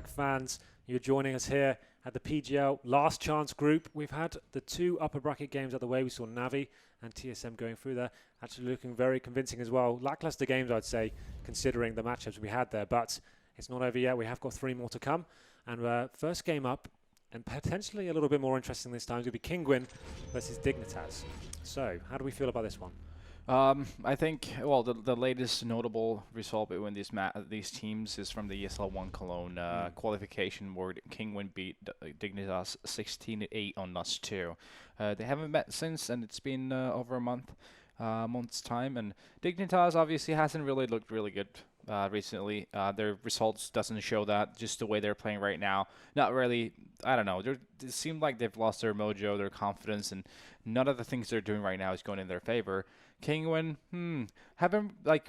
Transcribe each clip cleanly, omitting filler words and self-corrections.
Counter-Strike fans. You're joining us here at the PGL Last Chance Group. We've had the two upper bracket games out of the way. We saw Navi and TSM going through there, actually looking very convincing as well. Lackluster games, I'd say, considering the matchups we had there. But it's not over yet. We have got 3 more to come. And first game up, and potentially a little bit more interesting this time, is going to be Kinguin versus Dignitas. So, how do we feel about this one? I think, well, the latest notable result between these teams is from the ESL1 Cologne qualification, where Kinguin beat Dignitas 16-8 on Nust 2. They haven't met since, and it's been over a month's time. And Dignitas obviously hasn't really looked really good recently. Their results doesn't show that, just the way they're playing right now. Not really, I don't know. It seems like they've lost their mojo, their confidence, and none of the things they're doing right now is going in their favor. Kinguin,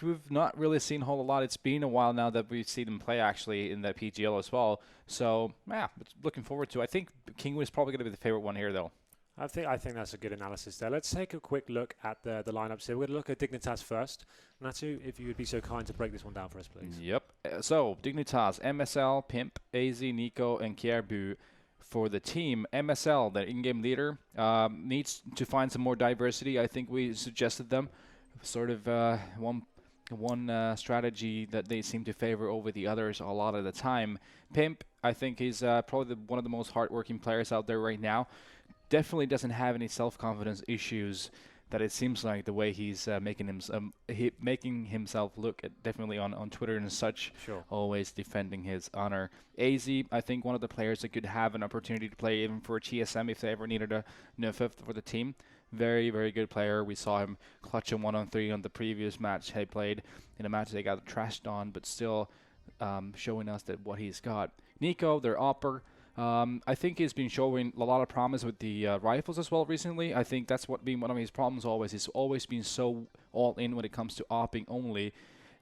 we've not really seen a whole lot. It's been a while now that we've seen them play actually in the PGL as well. So, yeah, looking forward to it. I think Kinguin is probably going to be the favorite one here, though. I think that's a good analysis there. Let's take a quick look at the lineups here. We're going to look at Dignitas first. Natu, if you would be so kind to break this one down for us, please. Yep. So, Dignitas, MSL, Pimp, AZ, Nico, and Kierbu. For the team, MSL, the in-game leader, needs to find some more diversity. I think we suggested them sort of one strategy that they seem to favor over the others a lot of the time. Pimp, I think he's probably one of the most hardworking players out there right now. Definitely doesn't have any self-confidence issues that it seems like, the way he's making himself look at, definitely on Twitter and such. Sure. Always defending his honor. AZ, I think one of the players that could have an opportunity to play even for TSM if they ever needed a fifth for the team. Very, very good player. We saw him clutch a 1-on-3 on the previous match he played, in a match they got trashed on, but still showing us that what he's got. Nico, their opper. I think he's been showing a lot of promise with the rifles as well recently. I think that's been one of his problems always. He's always been so all in when it comes to opping only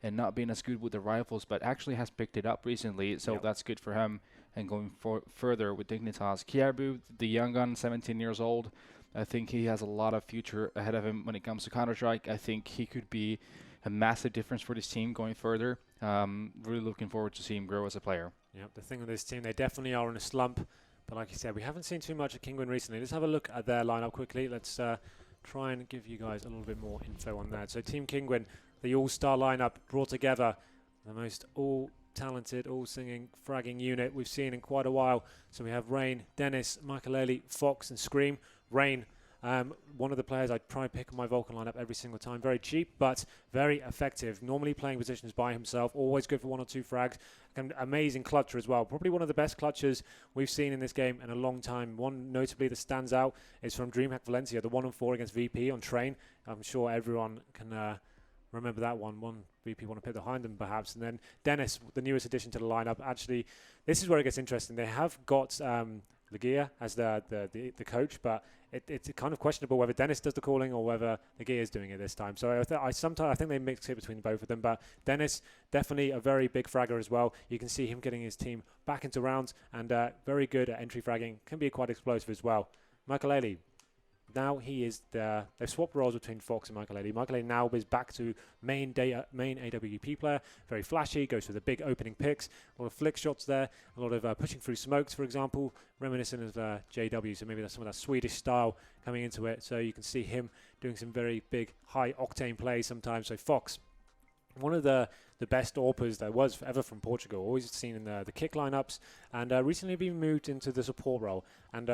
and not being as good with the rifles, but actually has picked it up recently, so that's good for him. And going further with Dignitas. Kierbu, the young gun, 17 years old. I think he has a lot of future ahead of him when it comes to Counter-Strike. I think he could be a massive difference for this team going further. Really looking forward to seeing him grow as a player. Yep, the thing with this team, they definitely are in a slump. But like you said, we haven't seen too much of Kinguin recently. Let's have a look at their lineup quickly. Let's try and give you guys a little bit more info on that. So Team Kinguin, the all-star lineup brought together, the most all-talented, all-singing, fragging unit we've seen in quite a while. So we have Rain, Dennis, Michael, Fox, and Scream. Rain, one of the players I'd try and pick on my Vulcan lineup every single time. Very cheap, but very effective. Normally playing positions by himself. Always good for 1 or 2 frags. Amazing clutcher as well. Probably one of the best clutchers we've seen in this game in a long time. One notably that stands out is from DreamHack Valencia, the 1-on-4 against VP on Train. I'm sure everyone can remember that one. One VP want to put behind them perhaps. And then Dennis, the newest addition to the lineup. Actually, this is where it gets interesting. They have got Legia as the coach, but it's kind of questionable whether Dennis does the calling or whether Legia is doing it this time. So I think they mix it between both of them. But Dennis, definitely a very big fragger as well. You can see him getting his team back into rounds, and very good at entry fragging. Can be quite explosive as well. Michael, now he is they've swapped roles between Fox and Michael. Michael now is back to main AWP player. Very flashy, goes for the big opening picks. A lot of flick shots there. A lot of pushing through smokes, for example, reminiscent of JW. So maybe that's some of that Swedish style coming into it. So you can see him doing some very big, high octane plays sometimes. So Fox, one of the best AWPers that was ever from Portugal, always seen in the kick lineups, and recently been moved into the support role, and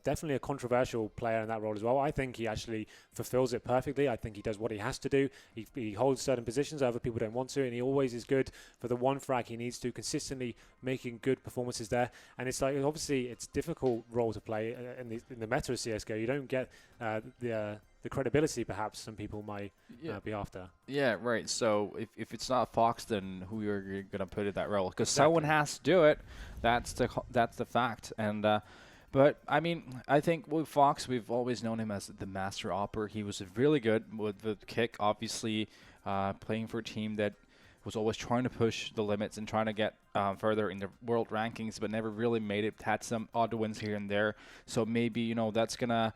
definitely a controversial player in that role as well. I think he actually fulfills it perfectly. I think he does what he has to do. He holds certain positions other people don't want to, and he always is good for the one frag he needs to, consistently making good performances there. And it's like, obviously it's a difficult role to play in the meta of CSGO. You don't get the credibility perhaps some people might be after. Yeah, right. So if it's not Fox, then who are you going to put in that role? Because someone has to do it. That's the fact. And but I mean, I think with Fox, we've always known him as the master opper. He was really good with the kick, obviously playing for a team that was always trying to push the limits and trying to get further in the world rankings, but never really made it. Had some odd wins here and there. So maybe, that's going to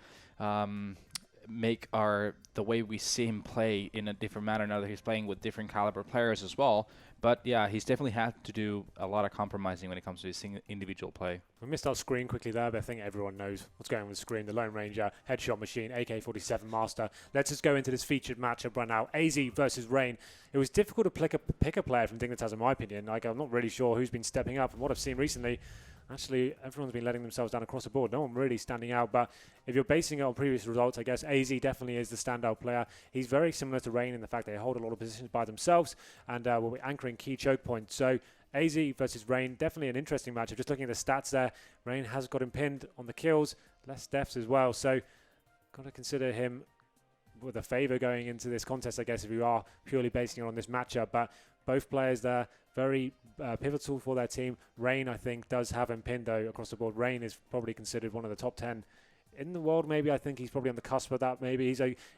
make the way we see him play in a different manner now that he's playing with different caliber players as well. But yeah, he's definitely had to do a lot of compromising when it comes to his individual play. We missed our screen quickly there, but I think everyone knows what's going on with the screen. The Lone Ranger, Headshot Machine, AK-47 Master. Let's just go into this featured matchup right now. AZ versus Rain. It was difficult to pick a player from Dignitas, in my opinion. Like, I'm not really sure who's been stepping up. And what I've seen recently, actually, everyone's been letting themselves down across the board. No one really standing out. But if you're basing it on previous results, I guess AZ definitely is the standout player. He's very similar to Rain in the fact they hold a lot of positions by themselves and will be anchoring key choke points. So AZ versus Rain, definitely an interesting matchup. Just looking at the stats there, Rain has got him pinned on the kills, less deaths as well. So got to consider him with a favour going into this contest, I guess, if you are purely basing it on this matchup. But both players there, very pivotal for their team. Rain, I think, does have him pinned, though, across the board. Rain is probably considered one of the top 10 in the world, maybe. I think he's probably on the cusp of that, maybe.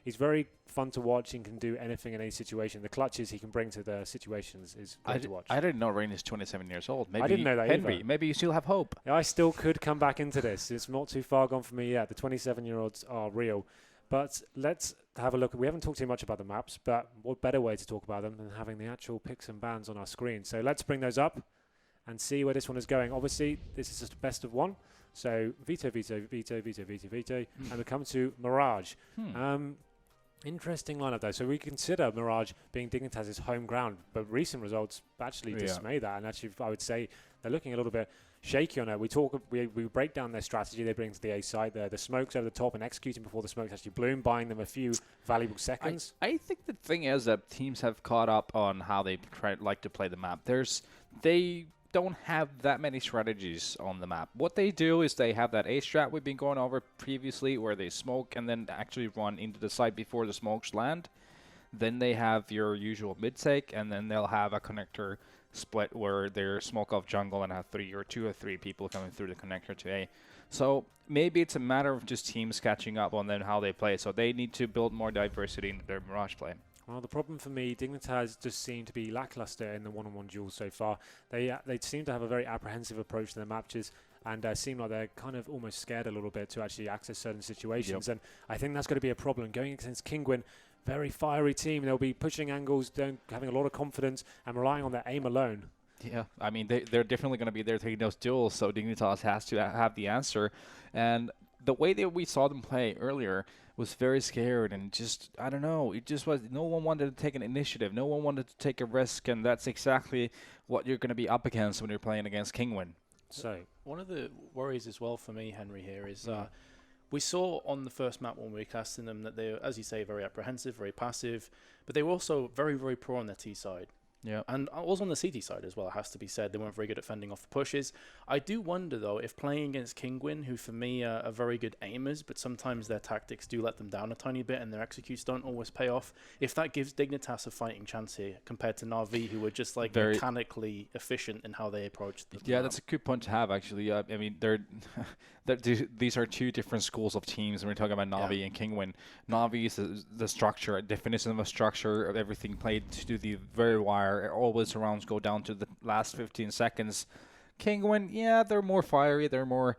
He's very fun to watch and can do anything in any situation. The clutches he can bring to the situations is great to watch. I didn't know Rain is 27 years old. Maybe I didn't know that Henry, either. maybe you still have hope. Yeah, I still could come back into this. It's not too far gone for me yet. The 27-year-olds are real. But let's have a look. We haven't talked too much about the maps, but what better way to talk about them than having the actual picks and bans on our screen. So let's bring those up and see where this one is going. Obviously, this is just best of one. So veto, veto, veto, veto, veto, veto. And we come to Mirage. Interesting lineup, though. So we consider Mirage being Dignitas' home ground, but recent results actually dismay that. And actually, I would say they're looking a little bit shaky on it. We break down their strategy they bring to the A side. The smokes over the top and executing before the smokes actually bloom, buying them a few valuable seconds. I think the thing is that teams have caught up on how they like to play the map. They don't have that many strategies on the map. What they do is they have that A strat we've been going over previously where they smoke and then actually run into the site before the smokes land. Then they have your usual mid take, and then they'll have a connector split where they're smoke off jungle and have two or three people coming through the connector to A. So maybe it's a matter of just teams catching up on then how they play. So they need to build more diversity into their Mirage play. Well, the problem for me, Dignitas just seem to be lackluster in the one-on-one duels so far. They seem to have a very apprehensive approach to their matches and seem like they're kind of almost scared a little bit to actually access certain situations. And I think that's going to be a problem. Going against Kinguin, very fiery team. They'll be pushing angles, having a lot of confidence and relying on their aim alone. Yeah, I mean, they're definitely going to be there taking those duels, so Dignitas has to have the answer. And the way that we saw them play earlier was very scared and just, I don't know, it just was, no one wanted to take an initiative, no one wanted to take a risk, and that's exactly what you're going to be up against when you're playing against Kinguin. So one of the worries as well for me, Henry, here is we saw on the first map when we were casting them that they were, as you say, very apprehensive, very passive, but they were also very, very poor on their T side. Yeah, and also on the CT side as well, it has to be said. They weren't very good at fending off the pushes. I do wonder, though, if playing against Kinguin, who for me are very good aimers, but sometimes their tactics do let them down a tiny bit and their executes don't always pay off, if that gives Dignitas a fighting chance here compared to Na'Vi, who are just like very mechanically efficient in how they approach the map. That's a good point to have, actually. I mean, these are two different schools of teams when we're talking about Na'Vi and Kinguin. Na'Vi is the structure, a definition of a structure of everything played to the very wire. Always rounds go down to the last 15 seconds. Kinguin, they're more fiery, they're more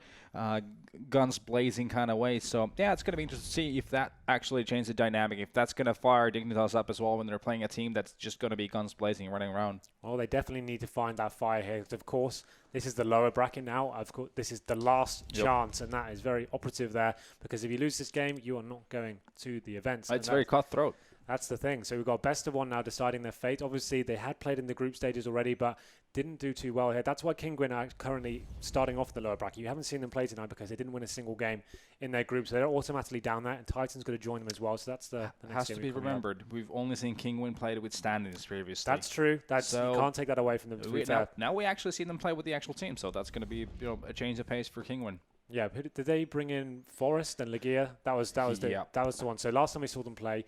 guns blazing kind of way. So it's going to be interesting to see if that actually changes the dynamic, if that's going to fire Dignitas up as well when they're playing a team that's just going to be guns blazing and running around. Well, they definitely need to find that fire here. Of course, this is the lower bracket now. Of course, this is the last chance, and that is very operative there, because if you lose this game, you are not going to the events. It's very cutthroat. That's the thing. So we've got best of one now deciding their fate. Obviously, they had played in the group stages already, but didn't do too well here. That's why Kinguin are currently starting off the lower bracket. You haven't seen them play tonight because they didn't win a single game in their group, so they're automatically down there, and Titan's going to join them as well. So that's the next has game to be remembered. We've only seen Kinguin play with standings previously. That's true. You can't take that away from them. To be fair. Now we actually see them play with the actual team, so that's going to be a change of pace for Kinguin. Yeah, did they bring in Forrest and Legia? That was the one. So last time we saw them play,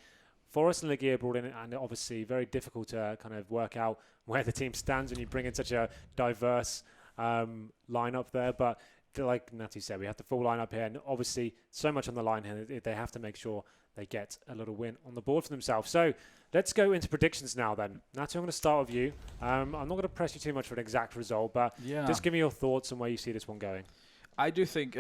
Forrest and Legia brought in, and obviously very difficult to kind of work out where the team stands when you bring in such a diverse lineup there. But like Natty said, we have the full lineup here, and obviously so much on the line here. They have to make sure they get a little win on the board for themselves. So let's go into predictions now then. Natty, I'm going to start with you. I'm not going to press you too much for an exact result, but just give me your thoughts on where you see this one going. I do think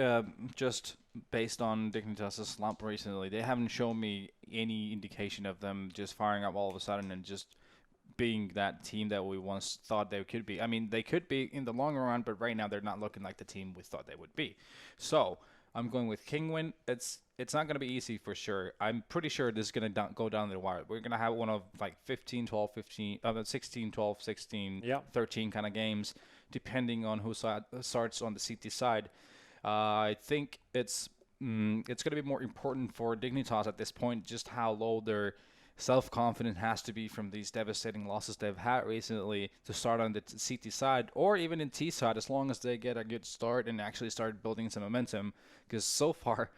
just based on Dignitas' slump recently, they haven't shown me any indication of them just firing up all of a sudden and just being that team that we once thought they could be. I mean, they could be in the long run, but right now they're not looking like the team we thought they would be. So I'm going with Kinguin. It's not going to be easy for sure. I'm pretty sure this is going to go down the wire. We're going to have one of like 15, 12, 15, 16, 12, 16, 13 kind of games, depending on who starts on the CT side. I think it's going to be more important for Dignitas at this point, just how low their self-confidence has to be from these devastating losses they've had recently to start on the CT side or even in T side, as long as they get a good start and actually start building some momentum. Because so far,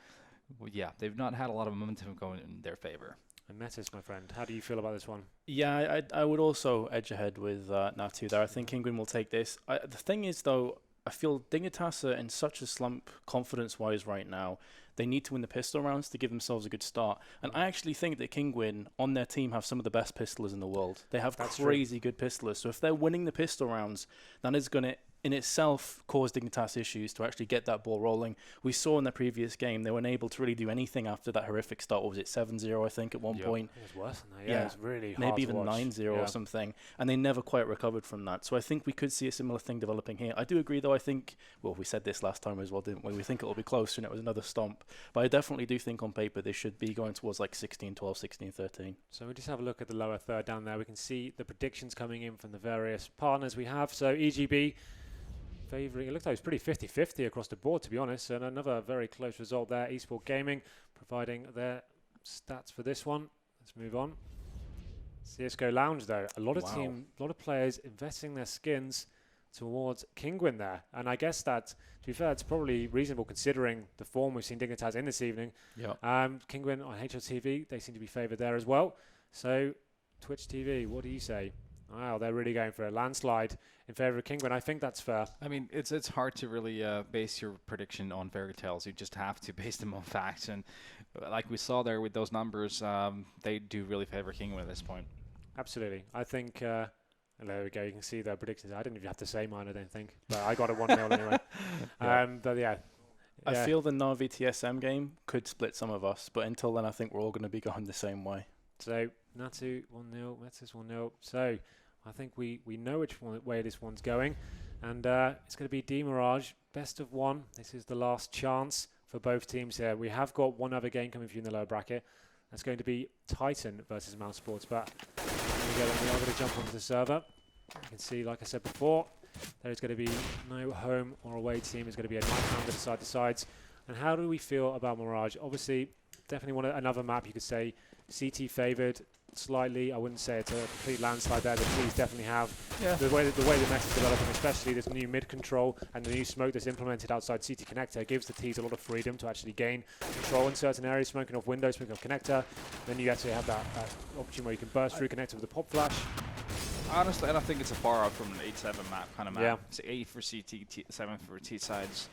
they've not had a lot of momentum going in their favor. And Metis, my friend, how do you feel about this one? Yeah, I would also edge ahead with Natu there. I think Kinguin will take this. The thing is, though, I feel Dignitas are in such a slump confidence-wise right now. They need to win the pistol rounds to give themselves a good start. And I actually think that Kinguin on their team have some of the best pistolers in the world. They have crazy good pistolers. So if they're winning the pistol rounds, that is going to in itself cause Dignitas issues to actually get that ball rolling. We saw in the previous game they weren't able to really do anything after that horrific start. What was it, 7-0 I think at one point? It was worse than that. Yeah, it was really hard maybe to even watch. 9-0 or something. And they never quite recovered from that. So I think we could see a similar thing developing here. I do agree though. I think, well, we said this last time as well, didn't we? We think it will be closer and it was another stomp. But I definitely do think on paper they should be going towards like 16-12, 16-13. So we just have a look at the lower third down there. We can see the predictions coming in from the various partners we have. So EGB favouring, it looks like it's pretty 50-50 across the board, to be honest. And another very close result there. Esport Gaming providing their stats for this one. Let's move on. CSGO Lounge, though. A lot of players investing their skins towards Kinguin there. And I guess that, to be fair, it's probably reasonable considering the form we've seen Dignitas in this evening. Kinguin on HLTV, they seem to be favoured there as well. So, Twitch TV, what do you say? Wow, they're really going for a landslide in favour of Kinguin. I think that's fair. I mean, it's hard to really base your prediction on fairy tales. You just have to base them on facts. And like we saw there with those numbers, they do really favour Kinguin at this point. Absolutely. I think, there we go. You can see their predictions. I didn't even have to say mine, I don't think. But I got a 1-0 anyway. But yeah. I feel the Na'Vi TSM game could split some of us. But until then, I think we're all going to be going the same way. So, Natu 1-0, Metis 1-0. So, I think we know which way this one's going. And it's going to be D Mirage, best of one. This is the last chance for both teams here. We have got one other game coming for you in the lower bracket. That's going to be Titan versus Mouse Sports. But we are going to jump onto the server. You can see, like I said before, there is going to be no home or away team. It's going to be a nice round of side-to-sides. And how do we feel about Mirage? Obviously, definitely another map you could say CT favoured slightly. I wouldn't say it's a complete landslide there. The T's definitely have. The way the mech is developing, especially this new mid control and the new smoke that's implemented outside CT connector, gives the T's a lot of freedom to actually gain control in certain areas, smoking off windows, smoking off connector. Then you actually have that option where you can burst through connector with a pop flash. Honestly, I don't think it's a far out from an 8-7 map kind of map. It's 8 for CT, 7 for T sides.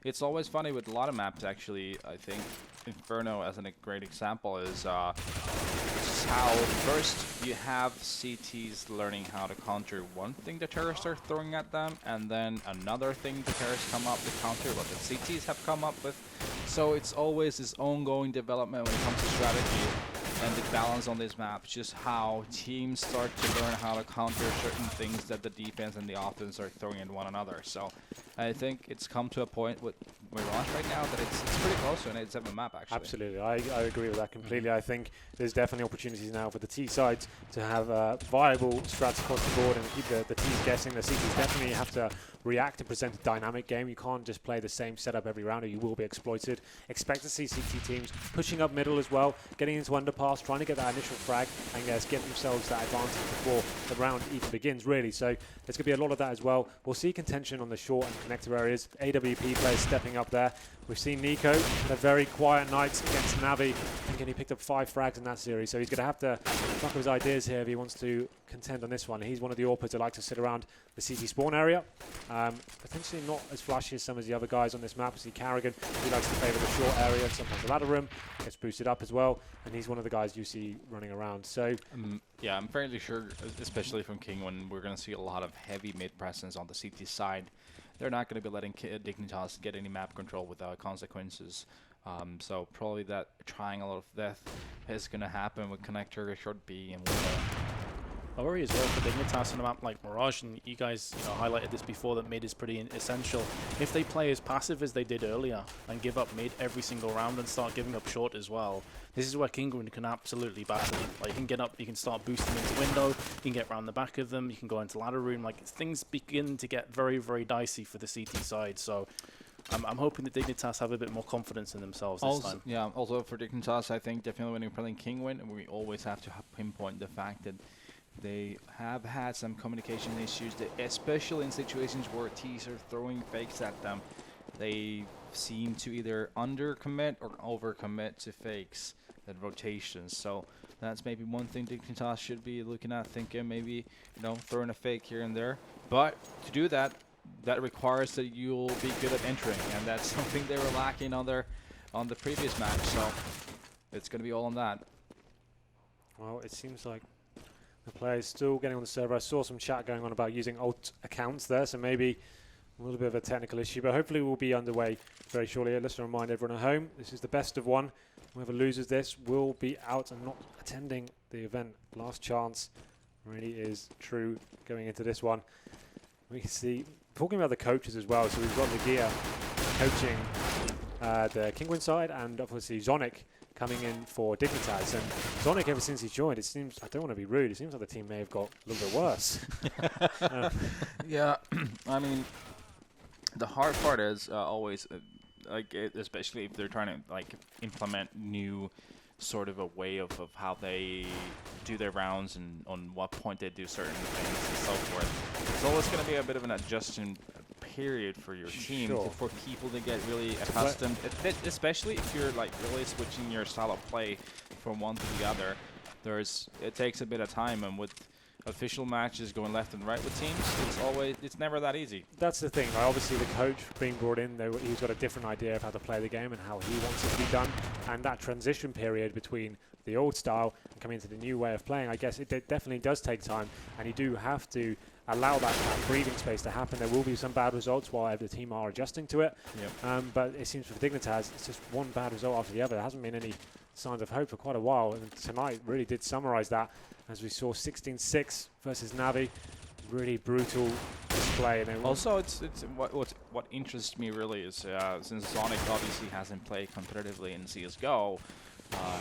It's always funny with a lot of maps, actually. I think Inferno, as a great example, is how first you have CTs learning how to counter one thing the terrorists are throwing at them, and then another thing the terrorists come up to counter what the CTs have come up with. So it's always this ongoing development when it comes to strategy and the balance on this map, just how teams start to learn how to counter certain things that the defense and the offense are throwing at one another. So I think it's come to a point with Mirage right now that it's pretty close to an 8-7 map, actually. Absolutely, I agree with that completely. I think there's definitely opportunities now for the T sides to have viable strats across the board and keep the T's guessing. The CTs definitely have to react and present a dynamic game. You can't just play the same setup every round or you will be exploited. Expect to see CT teams pushing up middle as well, getting into underpass, trying to get that initial frag and get themselves that advantage before the round even begins, really. So there's going to be a lot of that as well. We'll see contention on the short and connector areas. AWP players stepping up there. We've seen Nico in a very quiet night against Navi. I think he picked up 5 frags in that series, so he's going to have to fuck his ideas here if he wants to contend on this one. He's one of the AWPers that like to sit around the CT spawn area. Potentially not as flashy as some of the other guys on this map. See Carrigan, he likes to favour the short area and sometimes the ladder room. Gets boosted up as well, and he's one of the guys you see running around. So yeah, I'm fairly sure, especially from Kinguin, we're going to see a lot of heavy mid presence on the CT side. they're not going to be letting Dignitas get any map control without consequences. So probably that triangle of death is going to happen with connector, short B, and window. I worry as well for Dignitas on a map like Mirage, and you guys highlighted this before, that mid is pretty essential. If they play as passive as they did earlier and give up mid every single round and start giving up short as well, this is where Kinguin can absolutely battle. Like, you can get up, you can start boosting into window, you can get around the back of them, you can go into ladder room. Like, things begin to get very, very dicey for the CT side. So I'm hoping that Dignitas have a bit more confidence in themselves this time. Yeah, also for Dignitas, I think definitely when you're playing Kinguin, we always have to pinpoint the fact that they have had some communication issues, especially in situations where teams are throwing fakes at them. They seem to either undercommit or overcommit to fakes and rotations. So that's maybe one thing Dignitas should be looking at, thinking maybe, throwing a fake here and there. But to do that, that requires that you'll be good at entering, and that's something they were lacking on the previous match. So it's going to be all on that. Well, it seems like the players still getting on the server. I saw some chat going on about using alt accounts there, so maybe a little bit of a technical issue, but hopefully we'll be underway very shortly. Let's remind everyone at home, this is the best of one. Whoever loses this will be out and not attending the event. Last chance really is true going into this one. We can see, talking about the coaches as well, so we've got Legia coaching the Kinguin side, and obviously Zonic coming in for Dignitas. And Zonic, ever since he joined, it seems, I don't want to be rude, it seems like the team may have got a little bit worse. Yeah, I mean, the hard part is always, especially if they're trying to implement new sort of a way of how they do their rounds and on what point they do certain things and so forth. It's always going to be a bit of an adjustment period for your team, for people to get really accustomed, especially if you're really switching your style of play from one to the other. It takes a bit of time, and with official matches going left and right with teams, it's never that easy. That's the thing. Obviously, the coach being brought in, he's got a different idea of how to play the game and how he wants it to be done. And that transition period between the old style and coming into the new way of playing, I guess it definitely does take time, and you do have to allow that breathing space to happen. There will be some bad results while the team are adjusting to it. Yep. But it seems for Dignitas, it's just one bad result after the other. There hasn't been any signs of hope for quite a while, and tonight really did summarize that, as we saw 16-6 versus Navi. Really brutal display. And also, what interests me really is since Sonic obviously hasn't played competitively in CSGO,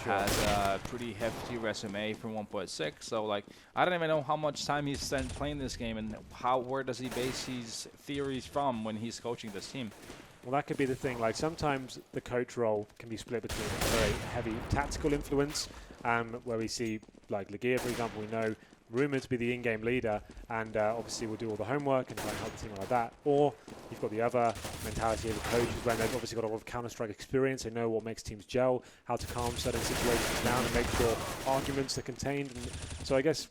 has a pretty hefty resume from 1.6. So I don't even know how much time he's spent playing this game, and where does he base his theories from when he's coaching this team. Well, that could be the thing. Sometimes the coach role can be split between a very heavy tactical influence, where we see Legia, for example, we know rumoured to be the in-game leader, and obviously will do all the homework and try and help the team like that. Or you've got the other mentality of the coaches, when they've obviously got a lot of Counter-Strike experience. They know what makes teams gel, how to calm certain situations down and make sure arguments are contained. And so I guess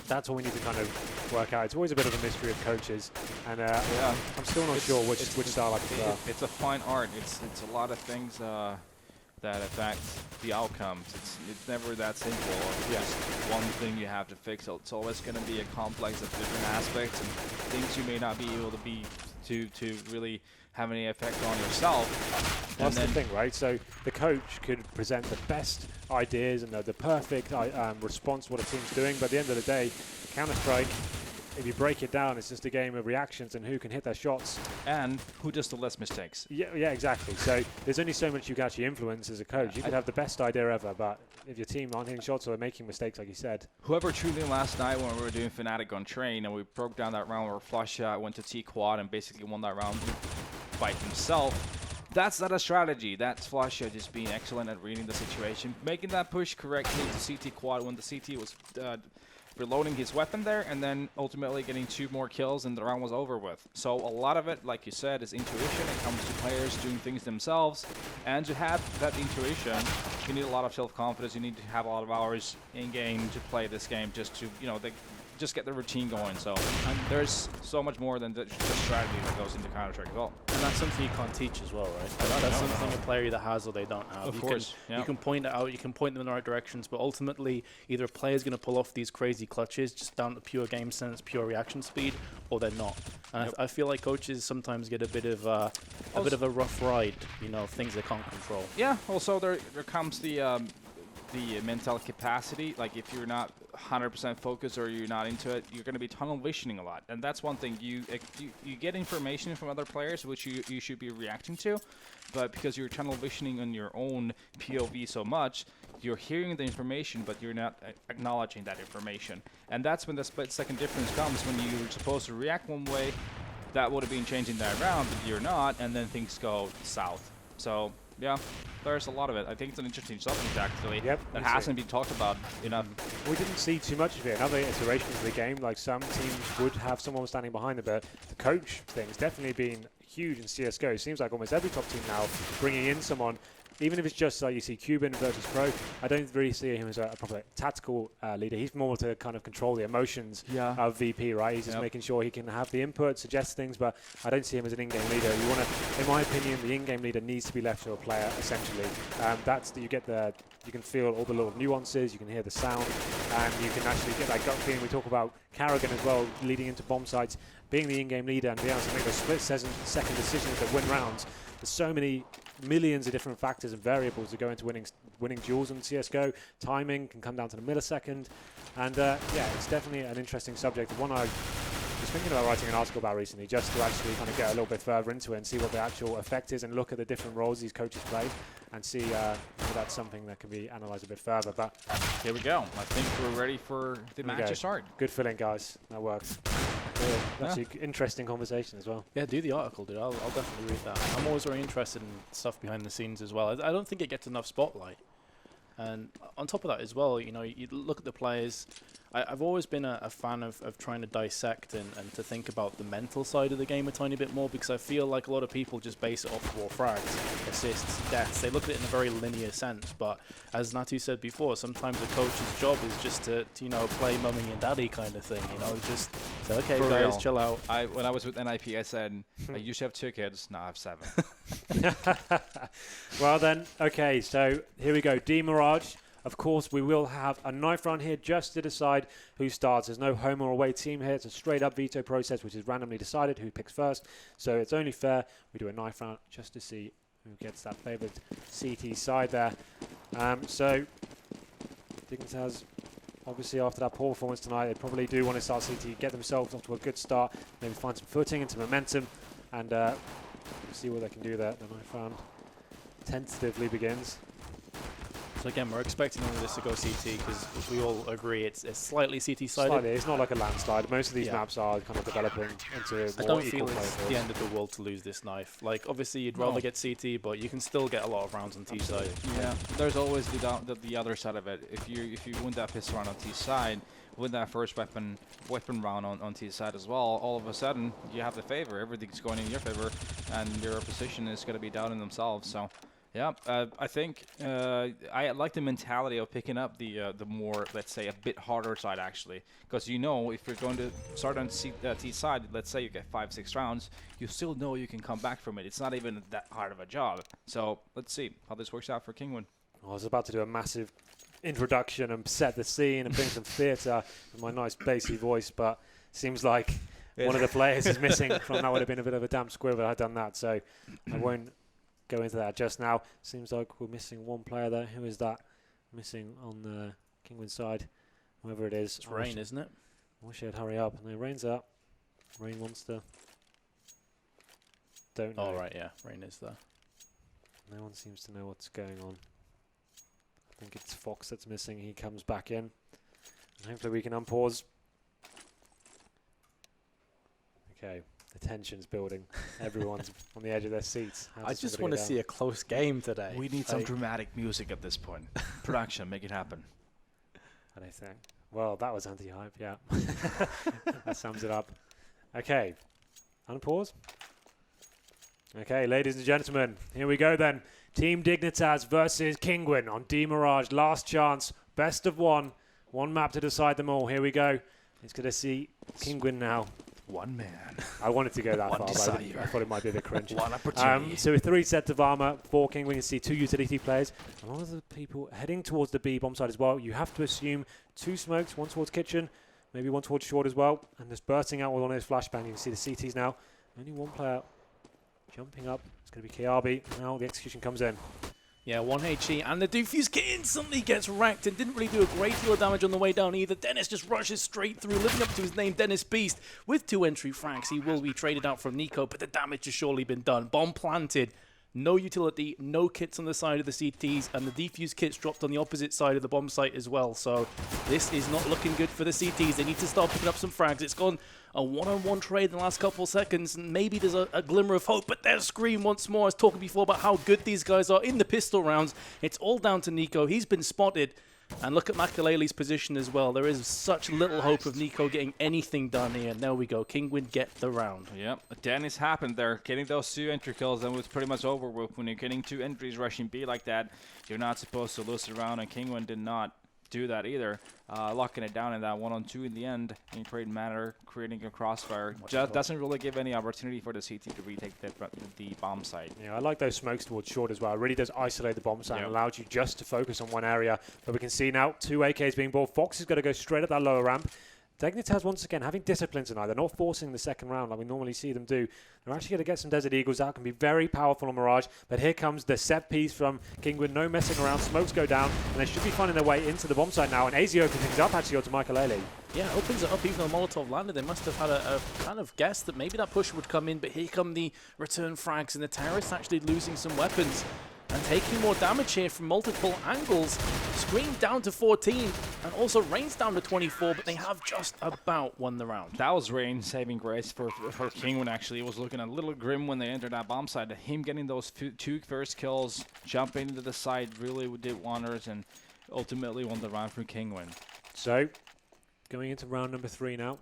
that's what we need to kind of work out. It's always a bit of a mystery of coaches, and I'm still not sure which style I prefer. It's a fine art. It's a lot of things that affect the outcomes. It's never that simple. Just one thing you have to fix. It's always going to be a complex of different aspects and things you may not be able to really have any effect on yourself. That's the thing, right? So the coach could present the best ideas and the perfect response to what a team's doing, but at the end of the day, Counter-Strike, if you break it down, it's just a game of reactions and who can hit their shots. And who does the less mistakes. Yeah, exactly. So there's only so much you can actually influence as a coach. You could have the best idea ever, but if your team aren't hitting shots or they're making mistakes, like you said. Whoever tuned in last night when we were doing Fnatic on Train and we broke down that round where Flush went to T-Quad and basically won that round by himself, that's not a strategy. That's Flush just being excellent at reading the situation, making that push correctly to CT Quad when the CT was reloading his weapon there, and then ultimately getting 2 more kills and the round was over with. So a lot of it, like you said, is intuition. It comes to players doing things themselves, and to have that intuition, you need a lot of self-confidence. You need to have a lot of hours in game to play this game, just to just get the routine going. So and there's so much more than just strategy that goes into Counter-Strike as well. And that's something you can't teach as well, right? That's something a player either has or they don't have. Of course, you can point it out, you can point them in the right directions, but ultimately either a player's going to pull off these crazy clutches just down to pure game sense, pure reaction speed, or they're not. And I feel like coaches sometimes get a bit of a rough ride, you know, things they can't control. Yeah. Also, there comes the mental capacity. Like if you're not 100% focused or you're not into it, you're going to be tunnel visioning a lot, and that's one thing. You get information from other players which you should be reacting to, but because you're tunnel visioning on your own POV so much, you're hearing the information but you're not acknowledging that information, and that's when the split-second difference comes. When you're supposed to react one way, that would have been changing that round, but you're not, and then things go south. So yeah, there's a lot of it. I think it's an interesting subject, actually, that hasn't been talked about enough. We didn't see too much of it in other iterations of the game. Like some teams would have someone standing behind them, but the coach thing's definitely been huge in CSGO. It seems like almost every top team now bringing in someone, even if it's just like you see Kinguin versus Pro. I don't really see him as a proper tactical leader. He's more to kind of control the emotions of VP, right? He's just making sure he can have the input, suggest things, but I don't see him as an in-game leader. You want to, in my opinion, the in-game leader needs to be left to a player, essentially. You can feel all the little nuances, you can hear the sound, and you can actually get that gut feeling. We talk about Karrigan as well, leading into bomb sites, being the in-game leader and being able to make those split-second decisions that win rounds. There's so many millions of different factors and variables that go into winning duels in CSGO. Timing can come down to the millisecond, and it's definitely an interesting subject. One I was thinking about writing an article about recently, just to actually kind of get a little bit further into it and see what the actual effect is and look at the different roles these coaches play and see if that's something that can be analysed a bit further. But here we go. I think we're ready for the match to start. Good feeling, guys. That works. Actually, interesting conversation as well. Yeah, do the article, dude. I'll definitely read that. I'm always very interested in stuff behind the scenes as well. I don't think it gets enough spotlight. And on top of that as well, you know, you look at the players. I've always been a fan of trying to dissect and to think about the mental side of the game a tiny bit more, because I feel like a lot of people just base it off raw frags, assists, deaths. They look at it in a very linear sense, but as Natu said before, sometimes a coach's job is just to you know, play mummy and daddy kind of thing, you know, just say, okay, For guys, real. chill out. When I was with NIP, I said, I used to have 2 kids, now I have 7. Well then, okay, so here we go. Mirage. Of course, we will have a knife round here just to decide who starts. There's no home or away team here. It's a straight-up veto process, which is randomly decided who picks first. So it's only fair we do a knife round just to see who gets that favoured CT side there. So Dignitas, obviously after that poor performance tonight, they probably do want to start CT, get themselves off to a good start, maybe find some footing and some momentum, and see what they can do there. The knife round tentatively begins. So again, we're expecting all of this to go CT because we all agree it's slightly CT-sided. Slightly. It's not like a landslide. Most of these maps are kind of developing into more I don't equal feel it's the end of the world to lose this knife. Like, obviously, you'd rather get CT, but you can still get a lot of rounds on T side. Yeah, there's always the other side of it. If you win that pistol round on T side, win that first weapon round on T side as well, all of a sudden you have the favor. Everything's going in your favor, and your opposition is going to be doubting themselves. So. Yeah, I think I like the mentality of picking up the more, let's say, a bit harder side, actually. Because you know, if you're going to start on T side, let's say you get 5-6 rounds, you still know you can come back from it. It's not even that hard of a job. So let's see how this works out for Kinguin. I was about to do a massive introduction and set the scene and bring some theatre with my nice bassy voice, but seems like one of the players is missing from that. Would have been a bit of a damp squib if I'd done that, so I won't go into that just now. Seems like we're missing one player there. Who is that missing on the Kinguin side? Whoever it is. It's Rain, isn't it? I wish I'd hurry up. No, Rain's up. Rain Monster. Don't know. Oh, right, yeah. Rain is there. No one seems to know what's going on. I think it's Fox that's missing. He comes back in. And hopefully we can unpause. Okay. The tension's building. Everyone's on the edge of their seats. I just want to see a close game today. We need some dramatic music at this point. Production, make it happen. I don't think. Well, that was anti-hype, yeah. That sums it up. Okay. Unpause. Okay, ladies and gentlemen, here we go then. Team Dignitas versus Kinguin on Mirage. Last chance. Best of one. One map to decide them all. Here we go. He's going to see Kinguin now. One man. I wanted to go that One far, but I thought it might be a bit cringe. One opportunity. So with 3 sets of armor for Kinguin, you can see 2 utility players. A lot of the people heading towards the B bomb side as well. You have to assume 2 smokes, 1 towards kitchen, maybe 1 towards short as well. And just bursting out with one of those flashbang. You can see the CTs now. Only 1 player jumping up. It's going to be Kiabi. Now the execution comes in. Yeah, 1 HE, and the Defuse kit instantly gets wrecked and didn't really do a great deal of damage on the way down either. Dennis just rushes straight through, living up to his name, Dennis Beast. With 2 entry frags, he will be traded out from Nico, but the damage has surely been done. Bomb planted, no utility, no kits on the side of the CTs, and the Defuse kits dropped on the opposite side of the bomb site as well. So this is not looking good for the CTs. They need to start picking up some frags. It's gone a one-on-one trade in the last couple seconds, and maybe there's a glimmer of hope, but there's Scream once more. I was talking before about how good these guys are in the pistol rounds. It's all down to Nico. He's been spotted, and look at Makalele's position as well. There is such little hope of Nico getting anything done here. And there we go. Kinguin get the round. Yep, Dennis happened there. Getting those 2 entry kills, and was pretty much over with. When you're getting 2 entries rushing B like that, you're not supposed to lose the round, and Kinguin did not do that either, locking it down in that 1-on-2 in the end, in trade manner, creating a crossfire. Just doesn't really give any opportunity for the CT to retake the bomb site. Yeah, I like those smokes towards short as well. It really does isolate the bomb site and allows you just to focus on one area. But we can see now 2 AKs being bought. Fox is going to go straight up that lower ramp. Dignitas once again having discipline tonight. They're not forcing the second round like we normally see them do. They're actually going to get some Desert Eagles out. Can be very powerful on Mirage. But here comes the set piece from Kinguin. No messing around. Smokes go down. And they should be finding their way into the bomb site now. And AZ opens things up actually onto Makalele. Yeah, opens it up even though Molotov landed. They must have had a kind of guess that maybe that push would come in. But here come the return frags. And the terrorists actually losing some weapons and taking more damage here from multiple angles. Scream down to 14 and also Rain's down to 24, but they have just about won the round. That was Rain saving grace for Kinguin. Actually, it was looking a little grim when they entered that bomb site. Him getting those 2 first kills, jumping into the side, really did wonders, and ultimately won the round for Kinguin. So, going into round number 3 now.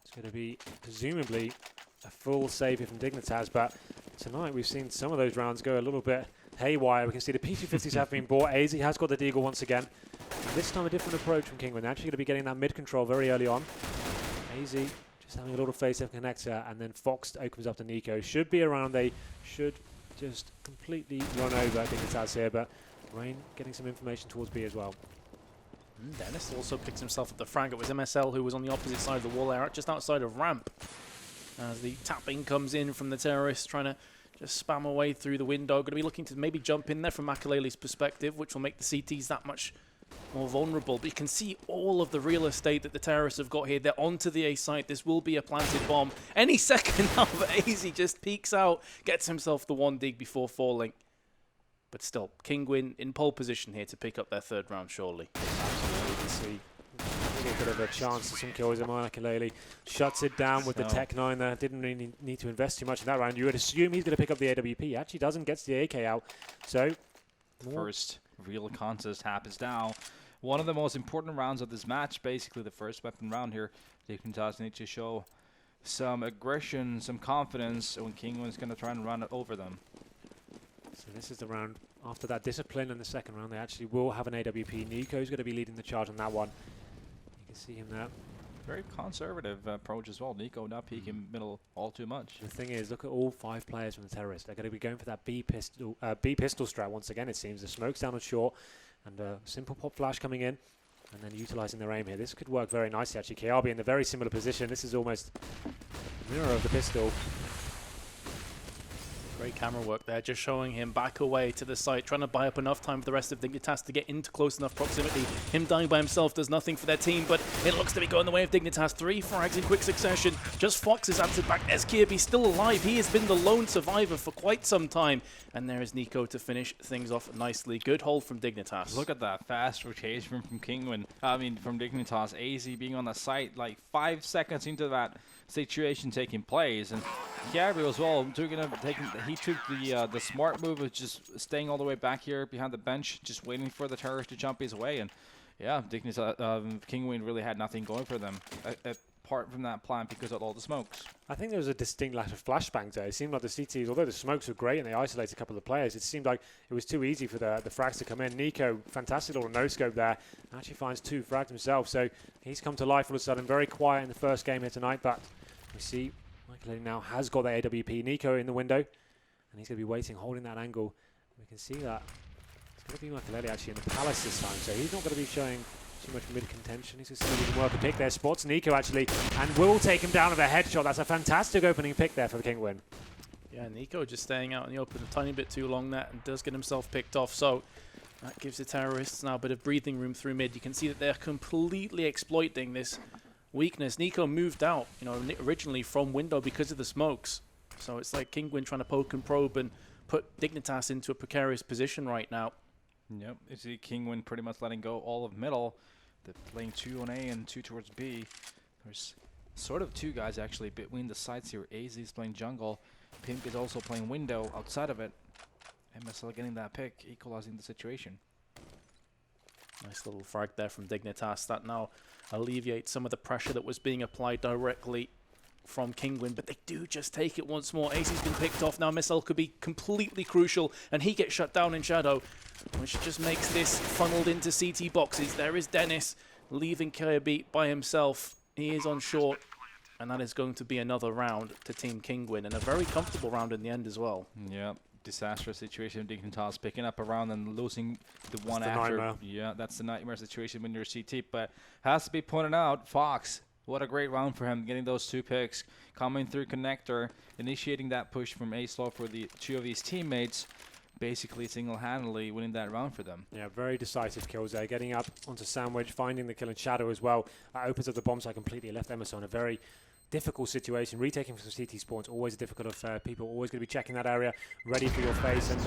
It's going to be presumably a full save here from Dignitas, but tonight we've seen some of those rounds go a little bit haywire. We can see the P250s have been bought. AZ has got the Deagle once again. And this time a different approach from Kinguin. They're actually going to be getting that mid control very early on. AZ just having a little face-up connector, and then Fox opens up to Nico. Should be around. They should just completely run over Dignitas here, but Rain getting some information towards B as well. Dennis also picks himself up the frag. It was MSL who was on the opposite side of the wall there, just outside of ramp. As the tapping comes in from the terrorists, trying to just spam away through the window. Going to be looking to maybe jump in there from Makalele's perspective, which will make the CTs that much more vulnerable. But you can see all of the real estate that the terrorists have got here. They're onto the A site. This will be a planted bomb any second now, but AZ just peeks out, gets himself the 1 dig before falling. But still, Kinguin in pole position here to pick up their 3rd round, surely. Absolutely, you can see a little bit of a chance for some kills. Makalele shuts it down with the Tech 9 there. Didn't really need to invest too much in that round. You would assume he's going to pick up the AWP. He actually doesn't, gets the AK out. So, First real contest happens now. One of the most important rounds of this match, basically the first weapon round here. Dignitas need to show some aggression, some confidence when Kinguin's going to try and run it over them. So this is the round after that discipline in the second round. They actually will have an AWP. Nico's going to be leading the charge on that one. You can see him there. Very conservative approach as well. Nico not peeking middle all too much. The thing is, look at all 5 players from the terrorists. They're going to be going for that B pistol strat once again, it seems. The smoke's down on short, and a simple pop flash coming in, and then utilising their aim here. This could work very nicely, actually. KRB in a very similar position. This is almost a mirror of the pistol. Great camera work there, just showing him back away to the site, trying to buy up enough time for the rest of Dignitas to get into close enough proximity. Him dying by himself does nothing for their team, but it looks to be going the way of Dignitas. 3 frags in quick succession. Just Fox has answered back. Kirby still alive. He has been the lone survivor for quite some time. And there is Nico to finish things off nicely. Good hold from Dignitas. Look at that fast rotation from Kinguin. From Dignitas. AZ being on the site like 5 seconds into that situation taking place, and Gabby as well he took the smart move of just staying all the way back here behind the bench, just waiting for the terrorist to jump his way. And yeah, Kinguin really had nothing going for them. A apart from that plant because of all the smokes. I think there was a distinct lack of flashbangs there. It seemed like the CTs, although the smokes were great and they isolated a couple of players, it seemed like it was too easy for the frags to come in. Nico, fantastic little no-scope there, actually finds 2 frags himself, so he's come to life all of a sudden. Very quiet in the first game here tonight, but we see Michael now has got the AWP. Nico in the window, and he's going to be waiting, holding that angle. We can see that it's going to be Michael actually in the Palace this time, so he's not going to be showing too much mid-contention. He's just going to work a pick there. Spots Nico actually, and will take him down with a headshot. That's a fantastic opening pick there for the Kinguin. Yeah, Nico just staying out in the open a tiny bit too long there and does get himself picked off. So that gives the terrorists now a bit of breathing room through mid. You can see that they're completely exploiting this weakness. Nico moved out, originally from window because of the smokes. So it's like Kinguin trying to poke and probe and put Dignitas into a precarious position right now. Yep, you see Kinguin pretty much letting go all of middle. They're playing 2 on A and 2 towards B. There's sort of 2 guys actually between the sides here. AZ is playing jungle. Pimp is also playing window outside of it. MSL getting that pick, equalizing the situation. Nice little frag there from Dignitas. That now alleviates some of the pressure that was being applied directly from Kinguin, but they do just take it once more. AZ's been picked off now. Missile could be completely crucial, and he gets shut down in shadow, which just makes this funneled into CT boxes. There is Dennis leaving KIB by himself. He is on short, and that is going to be another round to Team Kinguin, and a very comfortable round in the end as well. Yeah, disastrous situation. Dignitas picking up a round and losing the one That's after. the nightmare. Yeah, that's the nightmare situation when you're CT, but has to be pointed out, Fox, what a great round for him, getting those 2 picks, coming through connector, initiating that push from A-Slow for the 2 of his teammates, basically single-handedly winning that round for them. Yeah, very decisive kills there. Getting up onto Sandwich, finding the kill in shadow as well. Opens up the bomb site completely. Left Emerson in a very difficult situation. Retaking from CT spawns, always a difficult affair. People are always going to be checking that area, ready for your face. And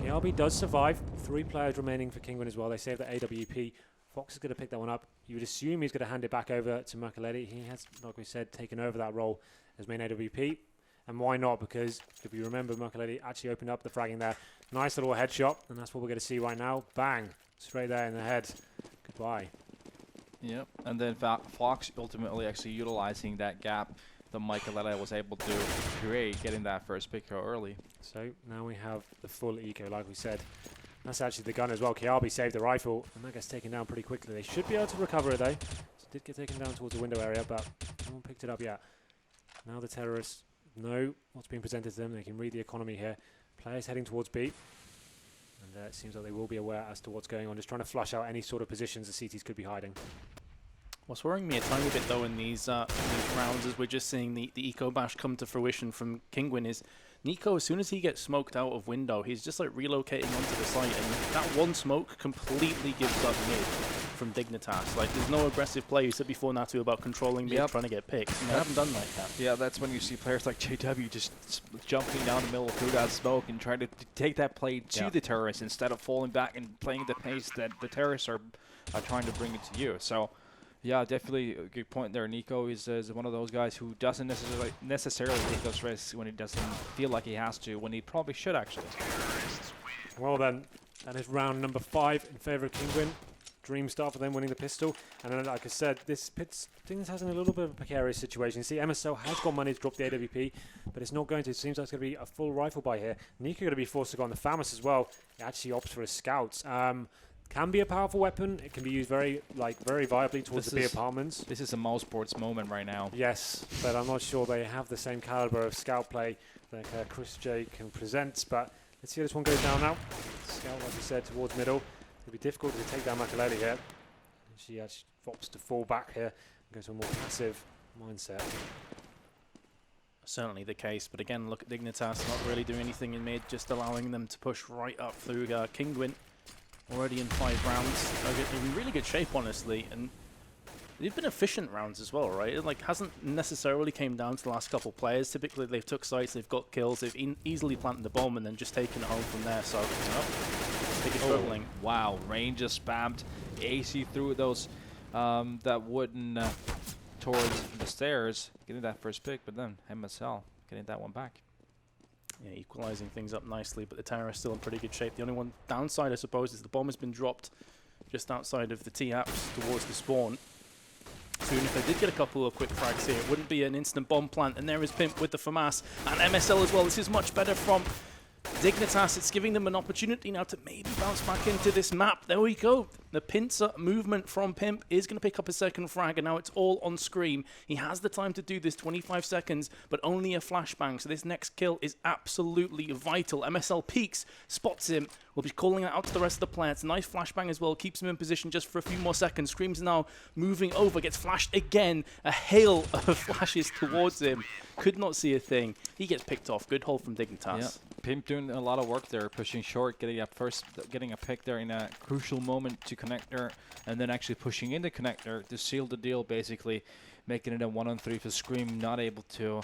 KRB does survive. 3 players remaining for Kinguin as well. They save the AWP. Fox is going to pick that one up. You would assume he's going to hand it back over to Mercoletti. He has, like we said, taken over that role as main AWP. And why not? Because if you remember, Mercoletti actually opened up the fragging there. Nice little headshot, and that's what we're going to see right now. Bang! Straight there in the head. Goodbye. Yep, and then Fox ultimately actually utilizing that gap that Michaeletta was able to create, getting that first pick early. So now we have the full eco, like we said. That's actually the gun as well. KRB saved the rifle, and that gets taken down pretty quickly. They should be able to recover it, though. It did get taken down towards the window area, but no one picked it up yet. Now the terrorists know what's being presented to them. They can read the economy here. Players heading towards B. And it seems like they will be aware as to what's going on. Just trying to flush out any sort of positions the CTs could be hiding. What's worrying me a tiny bit, though, in these rounds as we're just seeing the eco bash come to fruition from Kinguin is Nico, as soon as he gets smoked out of window, he's just like relocating onto the site, and that one smoke completely gives up mid from Dignitas. Like, there's no aggressive play. You said before, Natu, about controlling mid, trying to get picks, and they haven't done like that. Yeah, that's when you see players like JW just jumping down the middle through that smoke and trying to take that play to the terrorists instead of falling back and playing the pace that the terrorists are trying to bring it to you. So, yeah, definitely a good point there. Nico is one of those guys who doesn't necessarily take those risks when he doesn't feel like he has to, when he probably should, actually. Well then, that is round number 5 in favour of Kinguin. Dream start for them, winning the pistol. And then, like I said, this things has in a little bit of a precarious situation. See, MSL has got money to drop the AWP, but it's not going to. It seems like it's going to be a full rifle buy here. Nico going to be forced to go on the FAMAS as well. He actually opts for his scouts. Can be a powerful weapon. It can be used very viably towards the B apartments. This is a mouse sports moment right now. Yes, but I'm not sure they have the same caliber of scout play that Chris J can present. But let's see how this one goes down now. Scout, like you said, towards middle. It'll be difficult to take down Makaleli here. She actually opts to fall back here and go to a more passive mindset. Certainly the case, but again, look at Dignitas not really doing anything in mid, just allowing them to push right up through Kinguin. Already in 5 rounds. They're in really good shape, honestly, and they've been efficient rounds as well, right? It hasn't necessarily came down to the last couple players. Typically, they've took sites, they've got kills, they've easily planted the bomb and then just taken it home from there. So, big struggling. Wow, Rain just spammed AC through those that wooden towards the stairs, getting that first pick, but then MSL getting that one back. Yeah, equalizing things up nicely, but the tower is still in pretty good shape. The only one downside, I suppose, is the bomb has been dropped just outside of the T-apps towards the spawn. soon if they did get a couple of quick frags here. It wouldn't be an instant bomb plant. And there is Pimp with the FAMAS and MSL as well. This is much better from Dignitas. It's giving them an opportunity now to maybe bounce back into this map. There we go. The pincer movement from Pimp is going to pick up a second frag, and now it's all on Scream. He has the time to do this, 25 seconds, but only a flashbang, so this next kill is absolutely vital. MSL peeks, spots him, will be calling it out to the rest of the players. Nice flashbang as well, keeps him in position just for a few more seconds. Scream's now moving over, gets flashed again. A hail of flashes towards him. Could not see a thing. He gets picked off. Good hold from Dignitas. Yeah. Pimp doing a lot of work there, pushing short, getting a pick there in a crucial moment to connector, and then actually pushing into connector to seal the deal, basically making it a 1-on-3 for Scream, not able to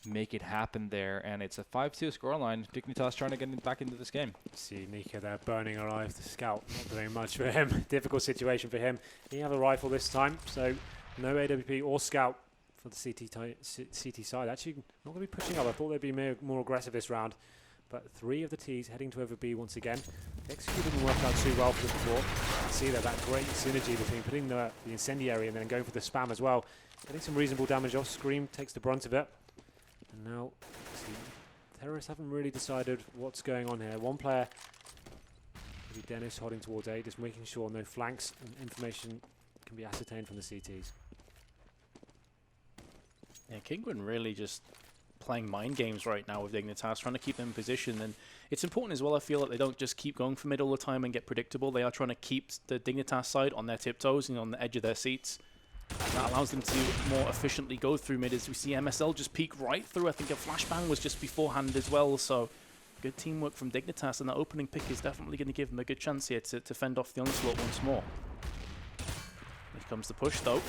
make it happen there, and it's a 5-2 scoreline. Dignitas trying to get back into this game. See Nico there burning her eye. The scout not doing much for him. Difficult situation for him. He have a rifle this time, so no AWP or scout for the CT side. Actually, not going to be pushing up. I thought they'd be more aggressive this round. But 3 of the T's heading to over B once again. The execute didn't work out too well for them before. You can see that great synergy between putting the incendiary and then going for the spam as well. Getting some reasonable damage off. Scream takes the brunt of it. And now, see, terrorists haven't really decided what's going on here. One player, maybe Dennis, holding towards A, just making sure no flanks and information can be ascertained from the CTs. Yeah, Kinguin really just playing mind games right now with Dignitas, trying to keep them in position. And it's important as well, I feel, that they don't just keep going for mid all the time and get predictable. They are trying to keep the Dignitas side on their tiptoes and on the edge of their seats. That allows them to more efficiently go through mid, as we see MSL just peek right through. I think a flashbang was just beforehand as well, so good teamwork from Dignitas, and that opening pick is definitely going to give them a good chance here to fend off the onslaught once more. Here comes the push though.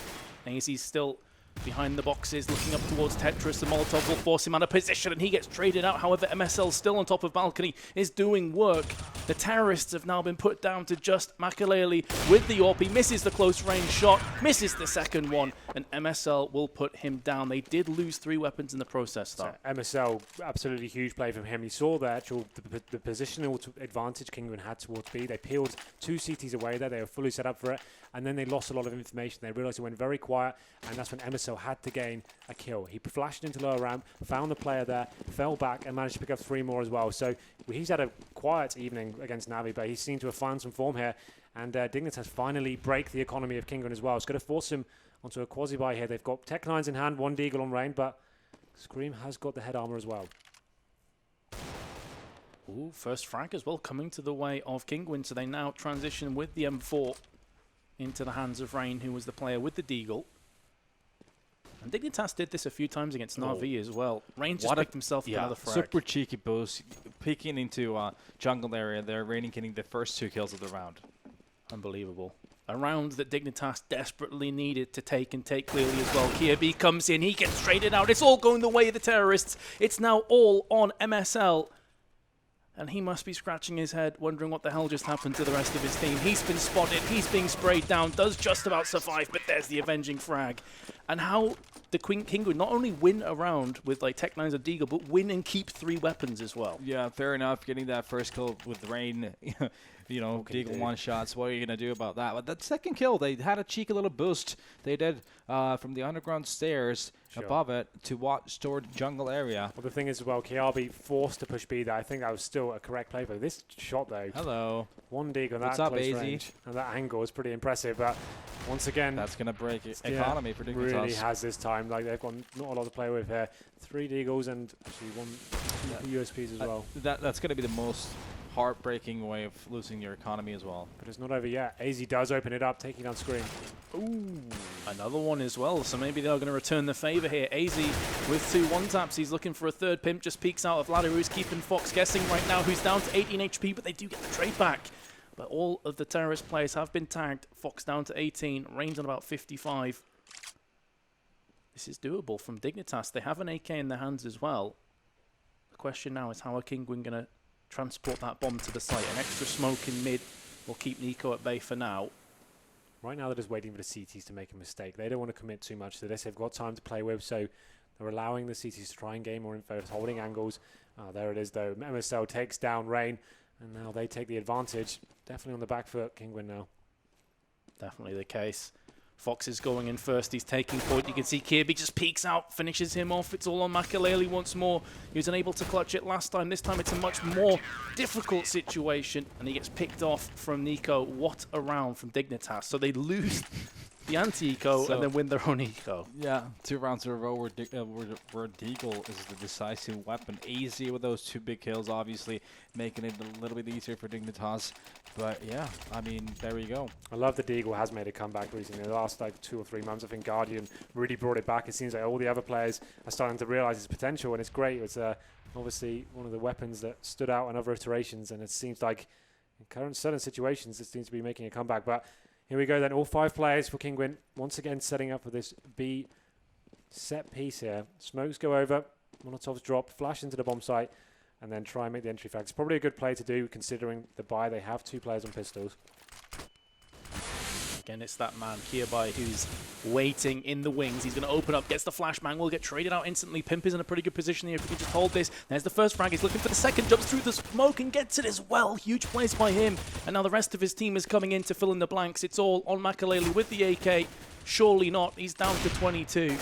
AZ's still behind the boxes, looking up towards Tetris. The Molotov will force him out of position, and he gets traded out. However, MSL still on top of balcony, is doing work. The terrorists have now been put down to just Makaleli with the AWP. He misses the close range shot, misses the second one, and MSL will put him down. They did lose 3 weapons in the process, though. So MSL, absolutely huge play from him. He saw the actual the positional advantage Kinguin had towards B. They peeled 2 CTs away there. They were fully set up for it, and then they lost a lot of information. They realized it went very quiet, and that's when MSL had to gain a kill. He flashed into lower ramp, found the player there, fell back, and managed to pick up 3 more as well. So he's had a quiet evening against Navi, but he seemed to have found some form here, and Dignitas finally break the economy of Kinguin as well. It's going to force him onto a quasi-buy here. They've got Tech 9s in hand, 1 Deagle on Rain, but Scream has got the head armor as well. Ooh, first frag as well coming to the way of Kinguin, so they now transition with the M4 into the hands of Rain, who was the player with the Deagle. And Dignitas did this a few times against Na'Vi as well. Rain just picked himself up another frag. Super cheeky boost, peeking into jungle area there, Rain getting the first 2 kills of the round. Unbelievable. A round that Dignitas desperately needed to take, and take clearly as well. Kiabi comes in, he gets traded out. It's all going the way of the terrorists. It's now all on MSL. And he must be scratching his head, wondering what the hell just happened to the rest of his team. He's been spotted, he's being sprayed down, does just about survive, but there's the avenging frag. And how the Kinguin not only win a round with like Tech 9s and Deagle, but win and keep 3 weapons as well. Yeah, fair enough. Getting that first kill with Rain, you know, Deagle 1 shots. What are you going to do about that? But that second kill, they had a cheeky little boost. They did from the underground stairs above it to watch toward jungle area. Well, the thing is, well, Kiabi forced to push B there. I think that was still a correct play for this shot, though. Hello. 1 Deagle on that close range, and that angle was pretty impressive. But once again, that's going to break economy for Dignitas. Really has this time. Like, they've got not a lot to play with here. 3 Deagles and actually 1 USPs as well. That's going to be the most heartbreaking way of losing your economy as well. But it's not over yet. AZ does open it up, taking down Scream. Ooh, another one as well. So maybe they're going to return the favor here. AZ with 2 1-taps. He's looking for a third. Pimp just peeks out of ladder, who's keeping Fox guessing right now, who's down to 18 HP, but they do get the trade back. But all of the terrorist players have been tagged. Fox down to 18, Rain's on about 55. This is doable from Dignitas. They have an AK in their hands as well. The question now is, how are Kinguin going to transport that bomb to the site? An extra smoke in mid will keep Nico at bay for now. Right now they're just waiting for the CTs to make a mistake. They don't want to commit too much to this. They've got time to play with, so they're allowing the CTs to try and gain more info. It's holding angles. There it is, though. MSL takes down Rain, and now they take the advantage. Definitely on the back foot, Kinguin now. Definitely the case. Fox is going in first. He's taking point. You can see Kirby just peeks out, finishes him off. It's all on Makalele once more. He was unable to clutch it last time. This time it's a much more difficult situation, and he gets picked off from Nico. What a round from Dignitas. So they lose the anti-eco and then win their own eco. Yeah, 2 rounds in a row where Deagle is the decisive weapon. Easy with those 2 big kills, obviously, making it a little bit easier for Dignitas. But yeah, I mean, there we go. I love that Deagle has made a comeback recently. In the last like 2 or 3 months, I think Guardian really brought it back. It seems like all the other players are starting to realize its potential, and it's great. It's obviously one of the weapons that stood out in other iterations, and it seems like in current certain situations it seems to be making a comeback. But here we go then, all 5 players for Kinguin, once again setting up for this B set piece here. Smokes go over, Molotovs drop, flash into the bomb site, and then try and make the entry frag. It's probably a good play to do considering the buy. They have 2 players on pistols. Again, it's that man, Kirby, who's waiting in the wings. He's going to open up, gets the flashbang, will get traded out instantly. Pimp is in a pretty good position here if he can just hold this. There's the first frag. He's looking for the second, jumps through the smoke and gets it as well. Huge plays by him. And now the rest of his team is coming in to fill in the blanks. It's all on Makalele with the AK. Surely not. He's down to 22.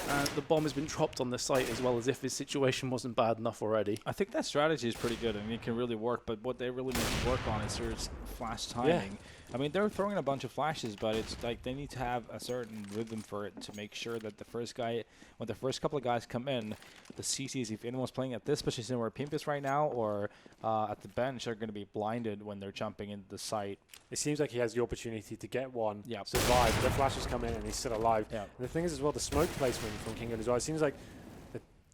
And the bomb has been dropped on the site as well, as if his situation wasn't bad enough already. I think that strategy is pretty good. I mean, it can really work, but what they really need to work on is their flash timing. Yeah. I mean, they're throwing a bunch of flashes, but it's like they need to have a certain rhythm for it to make sure that the first guy, when the first couple of guys come in, the CTs, if anyone's playing at this position where Pimp is right now or at the bench, are going to be blinded when they're jumping into the site. It seems like he has the opportunity to get one, yep, survive. The flashes come in and he's still alive. Yep. And the thing is as well, the smoke placement from Kinguin as well. It seems like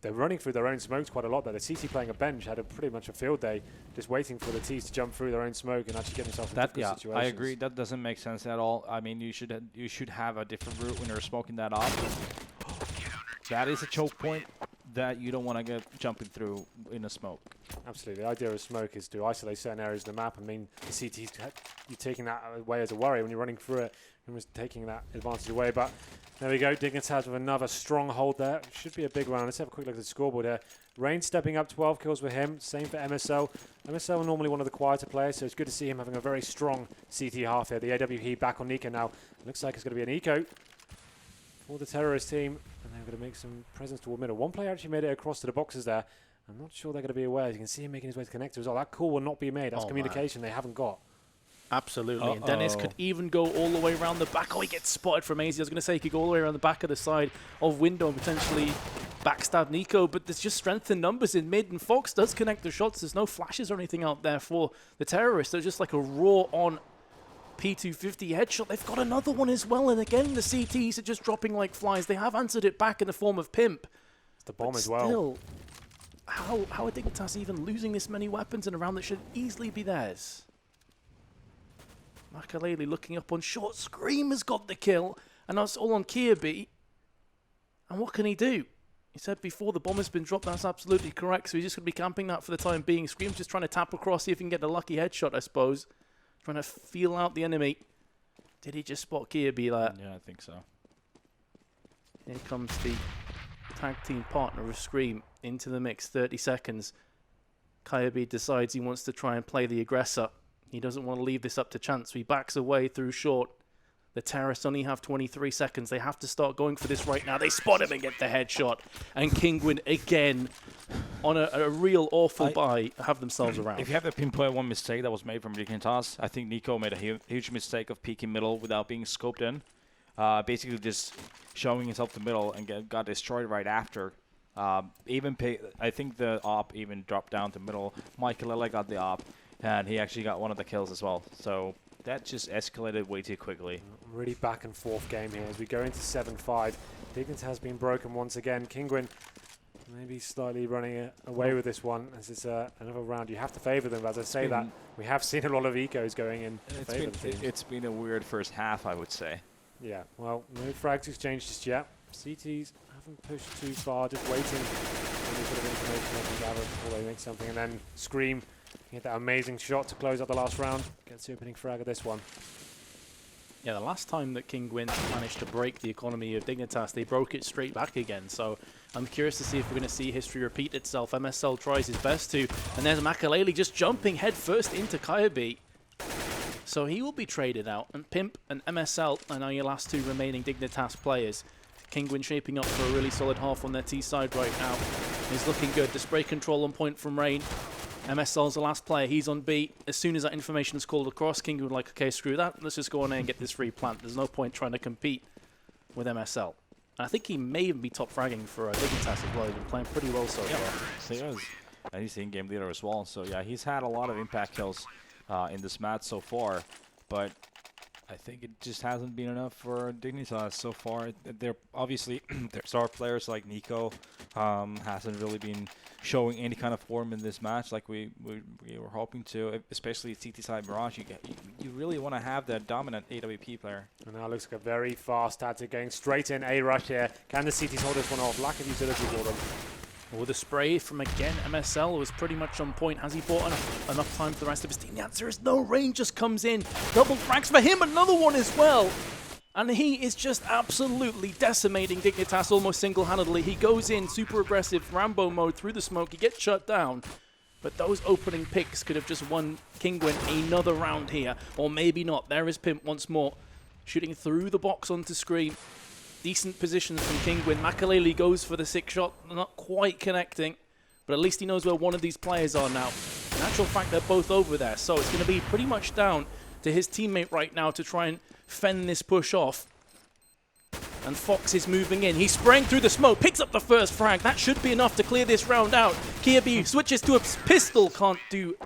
they're running through their own smokes quite a lot there. The CT playing a bench had a pretty much a field day, just waiting for the T's to jump through their own smoke and actually get themselves in difficult situations. I agree. That doesn't make sense at all. I mean, you should have a different route when you're smoking that off. That is a choke point that you don't want to get jumping through in a smoke. Absolutely. The idea of smoke is to isolate certain areas of the map. I mean, the CT's you're taking that away as a worry when you're running through it. And was taking that advantage away, but there we go. Dignitas with another strong hold there. Should be a big round. Let's have a quick look at the scoreboard here. Rain stepping up, 12 kills with him. Same for MSL. MSL are normally one of the quieter players, so it's good to see him having a very strong CT half here. The AWE back on Nico now. Looks like it's going to be an eco for the terrorist team, and they're going to make some presence toward middle. One player actually made it across to the boxes there. I'm not sure they're going to be aware. You can see him making his way to connector as well. That call will not be made. That's communication they haven't got. Absolutely. And Dennis could even go all the way around the back. Oh, he gets spotted from AZ. I was going to say he could go all the way around the back of the side of window and potentially backstab Nico, but there's just strength in numbers in mid, and Fox does connect the shots. There's no flashes or anything out there for the terrorists. They're just like a raw on P250 headshot. They've got another one as well, and again, the CTs are just dropping like flies. They have answered it back in the form of Pimp. It's the bomb as well. How are Dignitas even losing this many weapons in a round that should easily be theirs? Makalele looking up on short. Scream has got the kill, and that's all on Kirby. And what can he do? He said before the bomb has been dropped. That's absolutely correct. So he's just going to be camping that for the time being. Scream's just trying to tap across, see if he can get a lucky headshot, I suppose. Trying to feel out the enemy. Did he just spot Kirby there? Yeah, I think so. Here comes the tag team partner of Scream into the mix. 30 seconds. Kirby decides he wants to try and play the aggressor. He doesn't want to leave this up to chance, so he backs away through short. The terrorists only have 23 seconds. They have to start going for this right now. They spot him and get the headshot. And Kinguin, again, on a real awful buy, have themselves around. If you have to pinpoint one mistake that was made from Dignitas, I think Nico made a huge mistake of peeking middle without being scoped in. Basically just showing himself the middle and got destroyed right after. I think the op even dropped down to middle. Makalele got the op. And he actually got one of the kills as well. So that just escalated way too quickly. Really back and forth game here as we go into 7-5. Dignitas has been broken once again. Kinguin maybe slightly running away with this one as it's another round. You have to favour them. As I say that, we have seen a lot of ecos going in. It's been a weird first half, I would say. Yeah, well, no frags exchanged just yet. CTs haven't pushed too far, just waiting for any sort of information they can gather before they make something. And then Scream. Get that amazing shot to close out the last round. Gets the opening frag of this one. Yeah, the last time that Kinguin managed to break the economy of Dignitas, they broke it straight back again. So I'm curious to see if we're going to see history repeat itself. MSL tries his best to. And there's Makalele just jumping head first into Kirby. So he will be traded out. And Pimp and MSL are now your last two remaining Dignitas players. Kinguin shaping up for a really solid half on their T side right now. He's looking good. The spray control on point from Rain. MSL's the last player. He's on B. As soon as that information is called across, Kinguin like, okay, screw that. Let's just go on there and get this free plant. There's no point trying to compete with MSL. And I think he may even be top fragging for Dignitas as well. He's been playing pretty well so far. He is. And he's the in-game leader as well. So, yeah, he's had a lot of impact kills in this match so far. But I think it just hasn't been enough for Dignitas so far. They're obviously, their star players like Nico hasn't really been showing any kind of form in this match like we were hoping to, especially CT side Mirage. You really want to have that dominant AWP player. And now it looks like a very fast tactic going straight in. A rush here. Can the CTs hold this one off? Lack of utility for them. Well, the spray from, again, MSL was pretty much on point. Has he bought enough time for the rest of his team? The answer is no. Rain just comes in. Double frags for him. Another one as well. And he is just absolutely decimating Dignitas almost single-handedly. He goes in, super aggressive, Rambo mode through the smoke. He gets shut down. But those opening picks could have just won Kinguin another round here. Or maybe not. There is Pimp once more, shooting through the box onto screen. Decent positions from Kinguin. Makaleli goes for the 6 shot, not quite connecting, but at least he knows where one of these players are now. In actual fact, they're both over there, so it's going to be pretty much down to his teammate right now to try and fend this push off. And Fox is moving in. He's spraying through the smoke, picks up the first frag. That should be enough to clear this round out. Kirby switches to a pistol, can't do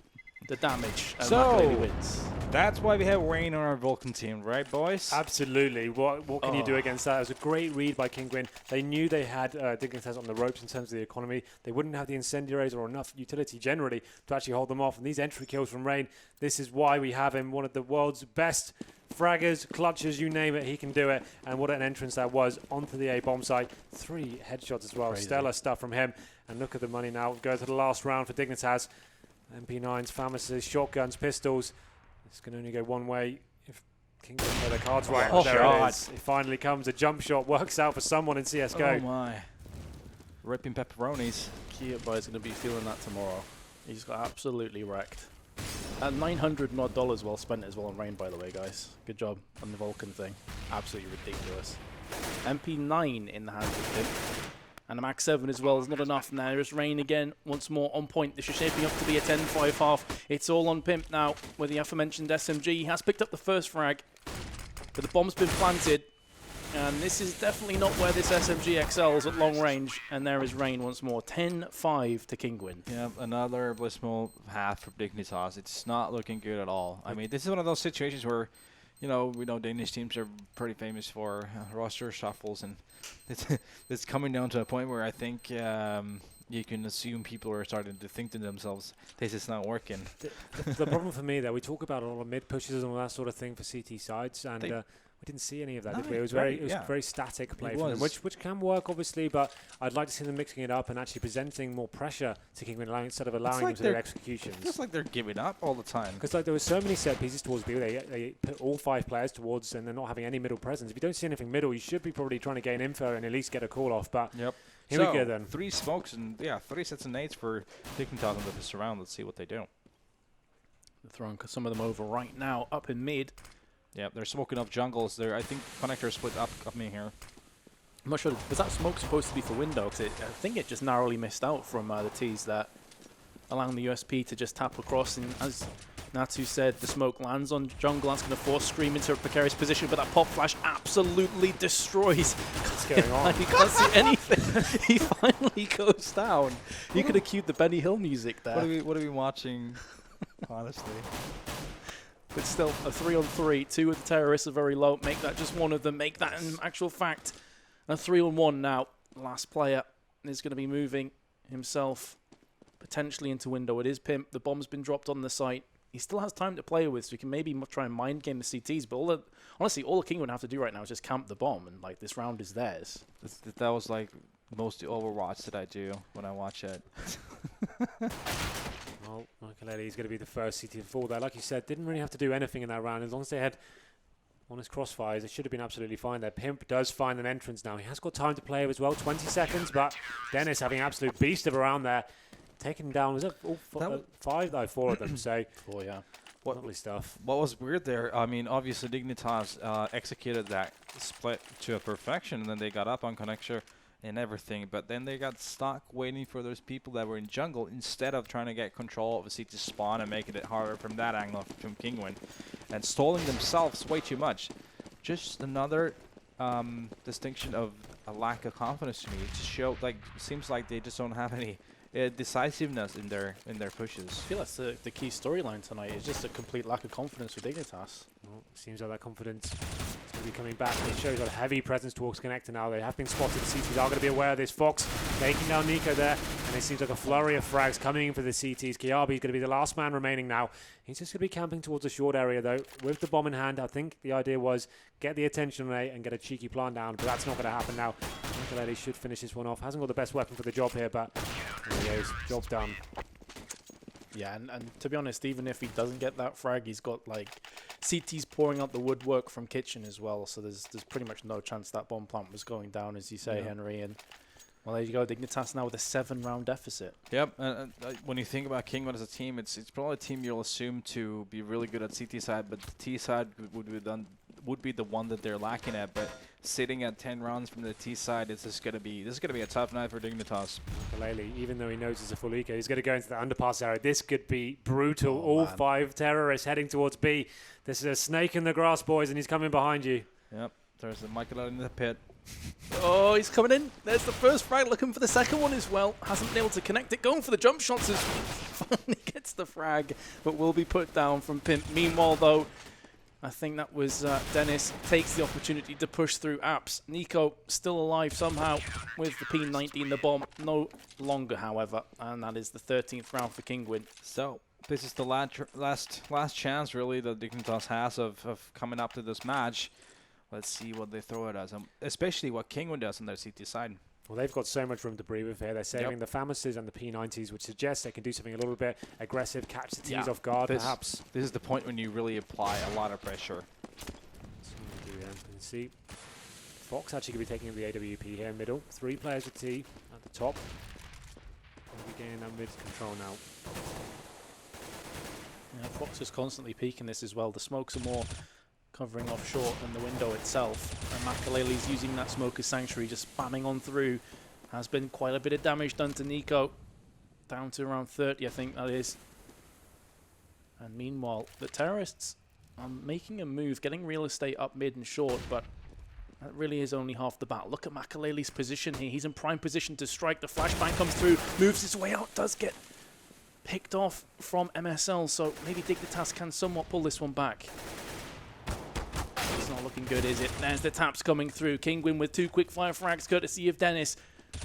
the damage, and Makaleli wins. That's why we have Rain on our Vulcan team, right, boys? Absolutely. What can you do against that? It was a great read by Kinguin. They knew they had Dignitas on the ropes in terms of the economy. They wouldn't have the incendiaries or enough utility generally to actually hold them off. And these entry kills from Rain, this is why we have him, one of the world's best fraggers, clutches, you name it, he can do it. And what an entrance that was onto the A bomb site. 3 headshots as well. Crazy. Stellar stuff from him. And look at the money now. Go to the last round for Dignitas. MP9s, FAMASs, shotguns, pistols. It's going to only go one way if Kinguin play their cards right. There it is. It finally comes. A jump shot works out for someone in CSGO. Oh my. Ripping pepperonis. Kiyaba is going to be feeling that tomorrow. He's got absolutely wrecked. And $900 odd well spent as well on Rain, by the way, guys. Good job on the Vulcan thing. Absolutely ridiculous. MP9 in the hands of him. And a Max 7 as well is not enough now. There's Rain again, once more on point. This is shaping up to be a 10-5 half. It's all on Pimp now with the aforementioned SMG. He has picked up the first frag, but the bomb's been planted. And this is definitely not where this SMG excels at long range. And there is Rain once more. 10-5 to Kinguin. Yeah, another blissful half for Dignitas. It's not looking good at all. I mean, this is one of those situations where, you know, we know Danish teams are pretty famous for roster shuffles, and it's coming down to a point where I think you can assume people are starting to think to themselves, this is not working. The problem for me, though, we talk about a lot of mid pushes and all that sort of thing for CT sides, and we didn't see any of that, did we? It was very static play from them, which can work, obviously, but I'd like to see them mixing it up and actually presenting more pressure to Kinguin instead of allowing them to do executions. It feels like they're giving up all the time. Because like there were so many set pieces towards B, they put all 5 players towards, and they're not having any middle presence. If you don't see anything middle, you should be probably trying to gain info and at least get a call off. But here we go then. 3 smokes and 3 sets of nades for Dignitas into this round. Let's see what they do. They're throwing some of them over right now, up in mid. Yeah, they're smoking up jungles. I think connector split up me here. I'm not sure. Was that smoke supposed to be for window? Because I think it just narrowly missed out from the tees that allowing the USP to just tap across. And as Natu said, the smoke lands on jungle. That's going to force Scream into a precarious position, but that pop flash absolutely destroys. What's going on? He can't see anything. He finally goes down. You could have cued the Benny Hill music there. What are we watching? Honestly. But still, a 3-on-3. 2 of the terrorists are very low. Make that just one of them. Make that in actual fact a 3-on-1 now. Last player is going to be moving himself potentially into window. It is Pimp. The bomb's been dropped on the site. He still has time to play with, so he can maybe try and mind game the CTs. But honestly, all the Kinguin have to do right now is just camp the bomb, and like this round is theirs. That was like most of the Overwatch that I do when I watch it. Well, Makaleli is going to be the first CT to fall there. Like you said, didn't really have to do anything in that round. As long as they had honest crossfires, it should have been absolutely fine there. Pimp does find an entrance now. He has got time to play as well, 20 seconds, but Dennis having an absolute beast of around there. Taking him down, was it all 5? No, 4 of them. So 4, yeah. Lovely stuff. What was weird there, I mean, obviously Dignitas executed that split to a perfection, and then they got up on Connector and everything, but then they got stuck waiting for those people that were in jungle instead of trying to get control of the CT spawn and making it harder from that angle from Kinguin, and stalling themselves way too much. Just another distinction of a lack of confidence to me. It just showed, like, seems like they just don't have any decisiveness in their pushes. I feel that's the key storyline tonight. Is just a complete lack of confidence with Dignitas. Well, seems like that confidence is going to be coming back. It shows a heavy presence towards Connector now. They have been spotted. The CTs are going to be aware of this. Fox taking down Nico there. And it seems like a flurry of frags coming in for the CTs. Kiabi is going to be the last man remaining now. He's just going to be camping towards the short area, though. With the bomb in hand, I think the idea was get the attention on A and get a cheeky plant down. But that's not going to happen now. Michael should finish this one off. Hasn't got the best weapon for the job here, but there he goes. Job done. Yeah, and to be honest, even if he doesn't get that frag, he's got like CTs pouring out the woodwork from kitchen as well. So there's pretty much no chance that bomb plant was going down, as you say, Henry. And well, there you go. Dignitas now with a 7-round deficit. Yep. When you think about Kinguin as a team, it's probably a team you'll assume to be really good at CT side, but the T side would be the one that they're lacking at. But sitting at 10 rounds from the T side, this is gonna be a tough night for Dignitas. Kalele, even though he knows it's a full eco, he's going to go into the underpass area. This could be brutal. All man. 5 terrorists heading towards B. This is a snake in the grass, boys, and he's coming behind you. Yep. There's a Michael out in the pit. Oh, he's coming in. There's the first frag, looking for the second one as well. Hasn't been able to connect it. Going for the jump shots as finally gets the frag, but will be put down from Pimp. Meanwhile, though, I think that was Dennis takes the opportunity to push through apps. Nico still alive somehow with the P19, the bomb. No longer, however, and that is the 13th round for Kinguin. So this is the last chance, really, that Dignitas has of coming up to this match. Let's see what they throw at us, especially what Kinguin does on their CT side. Well, they've got so much room to breathe with here. They're saving the Famouses and the P90s, which suggests they can do something a little bit aggressive, catch the T's off guard, perhaps. This is the point when you really apply a lot of pressure. That's what we do, and see, Fox actually going to be taking the AWP here in middle. 3 players with T at the top. We'll be getting that mid control now. Yeah, Fox is constantly peeking this as well. The smokes are more covering off short than the window itself. And Makalele's using that Smoker's Sanctuary, just spamming on through. Has been quite a bit of damage done to Nico. Down to around 30, I think that is. And meanwhile, the terrorists are making a move, getting real estate up mid and short, but that really is only half the battle. Look at Makalele's position here. He's in prime position to strike. The flashbang comes through, moves his way out, does get picked off from MSL, so maybe Dignitas can somewhat pull this one back. It's not looking good, is it? There's the taps coming through. Kinguin with 2 quick fire frags, courtesy of Dennis,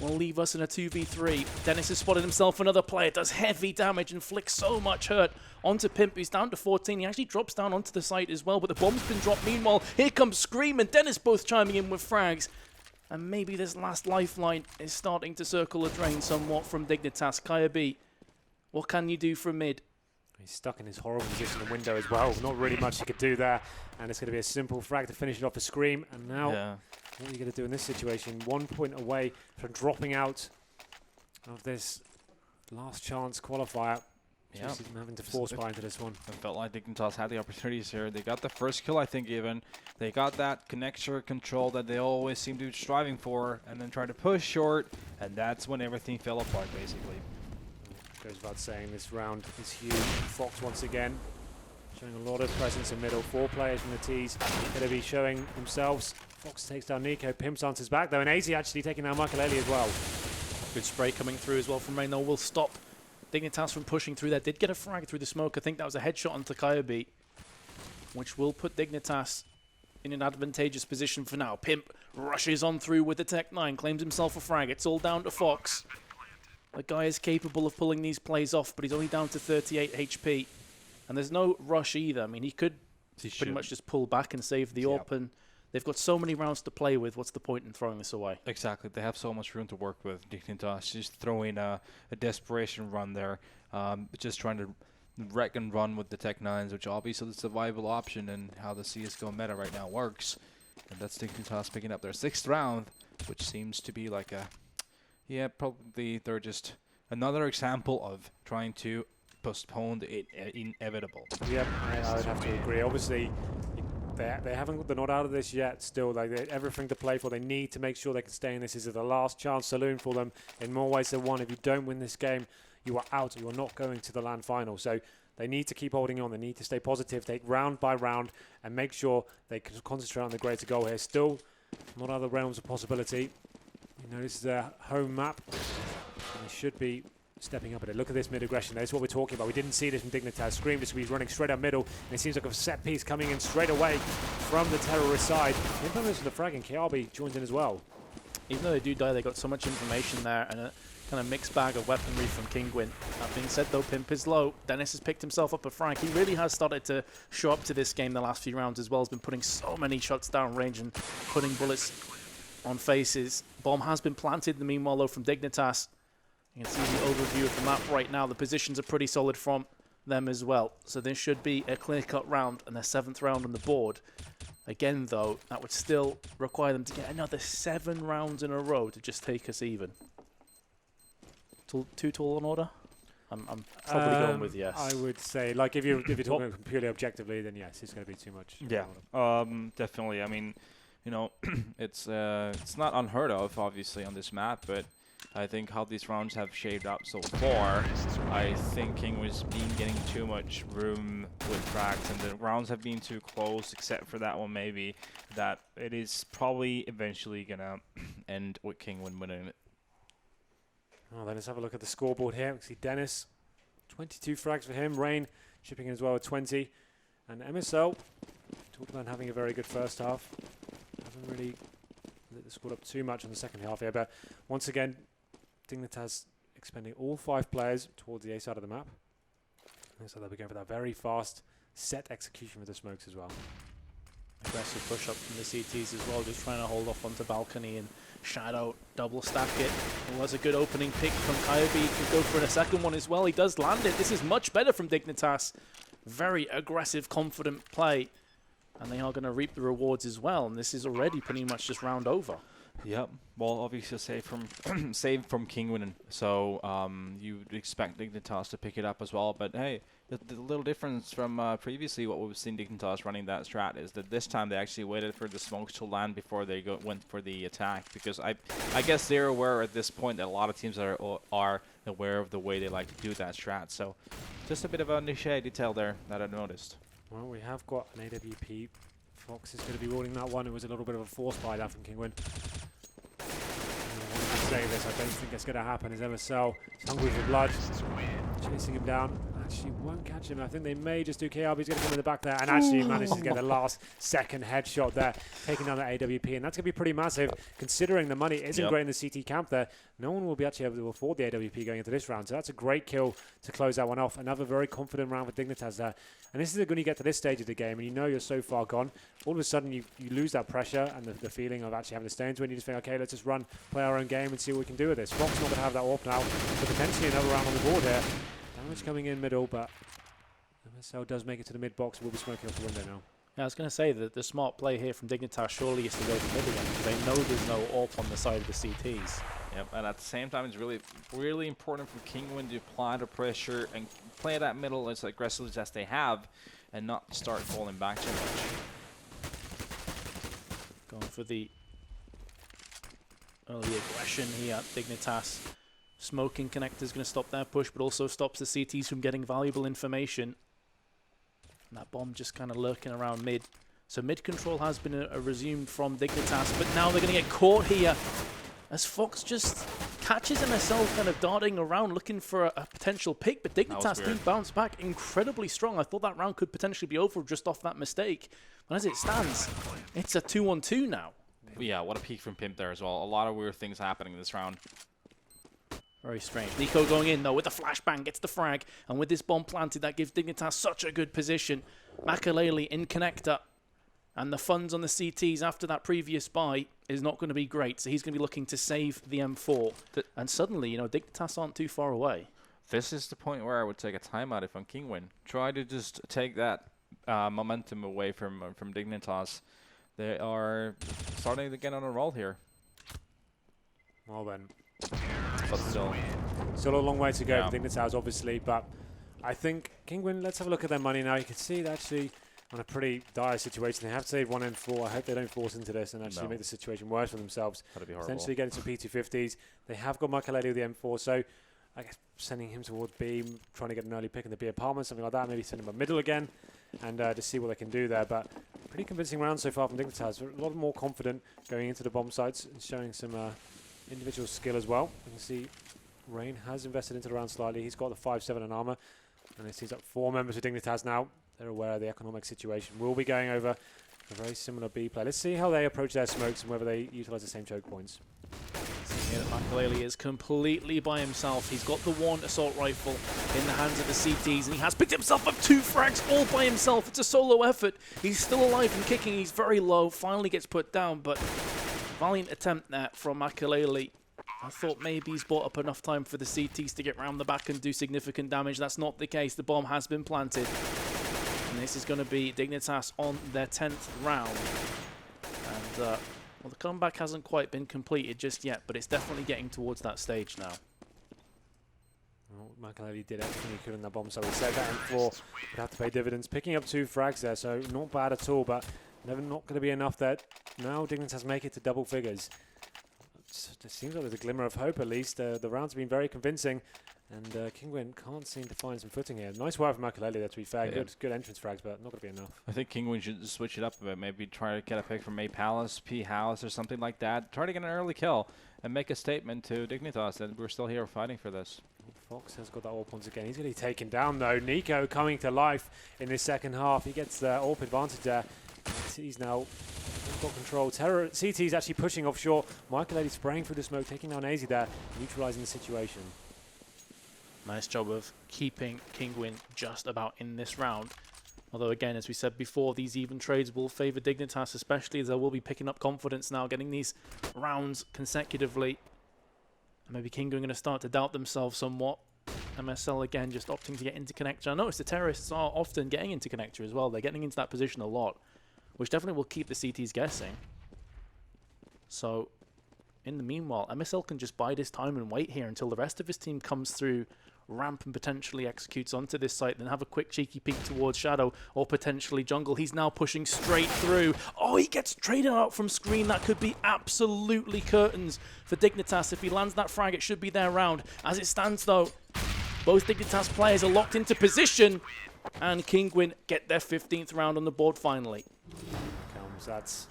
will leave us in a 2v3. Dennis has spotted himself another player, does heavy damage, inflicts so much hurt onto Pimp. He's down to 14. He actually drops down onto the site as well, but the bomb's been dropped. Meanwhile, here comes Scream and Dennis both chiming in with frags. And maybe this last lifeline is starting to circle a drain somewhat from Dignitas. Kaya B, what can you do from mid? He's stuck in his horrible position in the window as well. Not really much he could do there. And it's going to be a simple frag to finish it off a Scream. And now, what are you going to do in this situation? 1 point away from dropping out of this last chance qualifier. Just having to force buy into this one. I felt like Dignitas had the opportunities here. They got the first kill, I think, even. They got that connector control that they always seem to be striving for, and then trying to push short, and that's when everything fell apart, basically. Goes without saying, this round is huge. Fox once again showing a lot of presence in middle. 4 players from the T's going to be showing themselves. Fox takes down Nico. Pimps answers back though, and AZ actually taking down Makalele as well. Good spray coming through as well from Reyno. Will stop Dignitas from pushing through there. Did get a frag through the smoke. I think that was a headshot on Takayabi, which will put Dignitas in an advantageous position for now. Pimp rushes on through with the Tech 9, claims himself a frag. It's all down to Fox. The guy is capable of pulling these plays off, but he's only down to 38 HP. And there's no rush either. I mean, he could pretty much just pull back and save the AWP. And they've got so many rounds to play with. What's the point in throwing this away? Exactly. They have so much room to work with. Dignitas just throwing a desperation run there. Just trying to wreck and run with the Tech 9s, which obviously is a viable option and how the CSGO meta right now works. And that's Dignitas picking up their 6th round, which seems to be like a... Yeah, probably they're just another example of trying to postponed it inevitable. Yep, I would have to agree. Obviously, they're not out of this yet. Still, like they everything to play for. They need to make sure they can stay in this. This is the last chance saloon for them in more ways than one. If you don't win this game, you are out. You are not going to the LAN final. So they need to keep holding on. They need to stay positive, take round by round, and make sure they can concentrate on the greater goal here. Still, not out of the realms of possibility. You know, this is their home map. And they should be stepping up at it. Look at this mid-aggression. That's what we're talking about. We didn't see this from Dignitas. Scream just be running straight up middle, and it seems like a set piece coming in straight away from the terrorist side. Implements for the frag, and KRB joins in as well. Even though they do die, they got so much information there and a kind of mixed bag of weaponry from Kinguin. That being said, though, Pimp is low. Dennis has picked himself up a frag. He really has started to show up to this game the last few rounds as well. He's been putting so many shots down range and putting bullets on faces. Bomb has been planted in the meanwhile, though, from Dignitas. You can see the overview of the map right now. The positions are pretty solid from them as well. So this should be a clear-cut round and their 7th round on the board. Again, though, that would still require them to get another 7 rounds in a row to just take us even. Too tall an order? I'm probably going with yes. I would say, like, if you're talking purely objectively, then yes, it's going to be too much. Yeah, definitely. I mean, you know, it's not unheard of, obviously, on this map, but I think how these rounds have shaped up so far, I think Kinguin's been getting too much room with frags, and the rounds have been too close, except for that one maybe, that it is probably eventually going to end with Kinguin winning it. Oh, then let's have a look at the scoreboard here. We see Dennis, 22 frags for him. Rain chipping in as well with 20. And MSL, talked about having a very good first half. Haven't really lit the squad up too much in the second half here, but once again, Dignitas expending all 5 players towards the A side of the map. And so they'll be going for that very fast set execution with the smokes as well. Aggressive push up from the CTs as well, just trying to hold off onto balcony and Shadow double stack it. It was a good opening pick from Kyobi. He could go for a second one as well. He does land it. This is much better from Dignitas. Very aggressive, confident play. And they are going to reap the rewards as well. And this is already pretty much just round over. Yep. Well, obviously, save from save from Kinguin, so you would expect Dignitas to pick it up as well. But hey, the little difference from previously what we've seen Dignitas running that strat is that this time they actually waited for the smokes to land before they went for the attack. Because I guess they're aware at this point that a lot of teams are aware of the way they like to do that strat. So just a bit of a niche detail there that I noticed. Well, we have got an AWP. Fox is going to be ruling that one. It was a little bit of a force by that from Kinguin. Say this, I don't think it's going to happen. As MSL is hungry for blood, chasing him down. Actually won't catch him. I think they may just do KRB. He's going to come in the back there, and actually manages to get the last second headshot there, taking down the AWP, and that's going to be pretty massive considering the money isn't great in the CT camp there. No one will be actually able to afford the AWP going into this round, so that's a great kill to close that one off. Another very confident round for Dignitas there. And this is when you get to this stage of the game and you know you're so far gone, all of a sudden you lose that pressure and the feeling of actually having to stay into it, and you just think, okay, let's just play our own game and see what we can do with this. Fox not going to have that AWP now, so potentially another round on the board here. Damage coming in middle, but MSL does make it to the mid box. We'll be smoking off the window now. Yeah, I was going to say that the smart play here from Dignitas surely is to go for mid again, because they know there's no AWP on the side of the CTs. Yep, and at the same time, it's really important for Kinguin to apply the pressure and play that middle as aggressively as they have, and not start falling back too much. Going for the early aggression here at Dignitas. Smoking connector is going to stop their push, but also stops the CTs from getting valuable information. And that bomb just kind of lurking around mid. So mid control has been resumed from Dignitas, but now they're going to get caught here as Fox just catches MSL kind of darting around looking for a potential pick, but Dignitas do bounce back incredibly strong. I thought that round could potentially be over just off that mistake. But as it stands, it's a 2-on-2 now. Yeah, what a peek from Pimp there as well. A lot of weird things happening this round. Very strange. Nico going in, though, with the flashbang, gets the frag. And with this bomb planted, that gives Dignitas such a good position. Makalele in connector. And the funds on the CTs after that previous buy is not going to be great. So he's going to be looking to save the M4. And suddenly, you know, Dignitas aren't too far away. This is the point where I would take a timeout if I'm Kinguin. Try to just take that momentum away from Dignitas. They are starting to get on a roll here. Well then. But still a long way to go for Dignitas, obviously, but I think Kinguin, let's have a look at their money now. You can see they're actually on a pretty dire situation. They have saved 1 M4. I hope they don't force into this and actually make the situation worse for themselves. That'd be horrible. Potentially getting some P250s. They have got Makaleli with the M4, so I guess sending him towards B, trying to get an early pick in the B apartment, something like that. Maybe send him up middle again and to see what they can do there. But pretty convincing round so far from Dignitas. A lot more confident going into the bomb sites and showing some individual skill as well. You can see Rain has invested into the round slightly. He's got the 5-7 in armor. And it seems like 4 members of Dignitas now. They're aware of the economic situation. We'll be going over a very similar B play. Let's see how they approach their smokes and whether they utilize the same choke points. Here that Makaleli is completely by himself. He's got the 1 assault rifle in the hands of the CTs, and he has picked himself up 2 frags all by himself. It's a solo effort. He's still alive and kicking. He's very low. Finally gets put down, but valiant attempt there from Makaleli. I thought maybe he's bought up enough time for the CTs to get round the back and do significant damage. That's not the case. The bomb has been planted. And this is going to be Dignitas on their 10th round. And, well, the comeback hasn't quite been completed just yet, but it's definitely getting towards that stage now. Well, Makaleli did everything he could in that bomb, so we said that M4 would have to pay dividends. Picking up 2 frags there, so not bad at all, but never not going to be enough there. Now Dignitas make it to double figures. It seems like there's a glimmer of hope at least. The rounds have been very convincing, and Kinguin can't seem to find some footing here. Nice work from Makaleli there, to be fair. Yeah. Good entrance frags, but not going to be enough. I think Kinguin should switch it up a bit. Maybe try to get a pick from A Palace, P House, or something like that. Try to get an early kill and make a statement to Dignitas that we're still here fighting for this. Fox has got that AWP once again. He's going to be taken down though. Nico coming to life in this second half. He gets the AWP advantage there. He's now got control. CT's actually pushing offshore. Makaleli spraying through the smoke, taking down AZ there, neutralizing the situation. Nice job of keeping Kinguin just about in this round. Although, again, as we said before, these even trades will favor Dignitas, especially as they will be picking up confidence now, getting these rounds consecutively. And maybe Kinguin going to start to doubt themselves somewhat. MSL, again, just opting to get into connector. I noticed the terrorists are often getting into connector as well. They're getting into that position a lot, which definitely will keep the CTs guessing. So, in the meanwhile, MSL can just bide his time and wait here until the rest of his team comes through ramp and potentially executes onto this site, then have a quick cheeky peek towards Shadow or potentially jungle. He's now pushing straight through. Oh, he gets traded out from screen. That could be absolutely curtains for Dignitas. If he lands that frag, it should be their round. As it stands, though, both Dignitas players are locked into position, and Kinguin get their 15th round on the board finally. This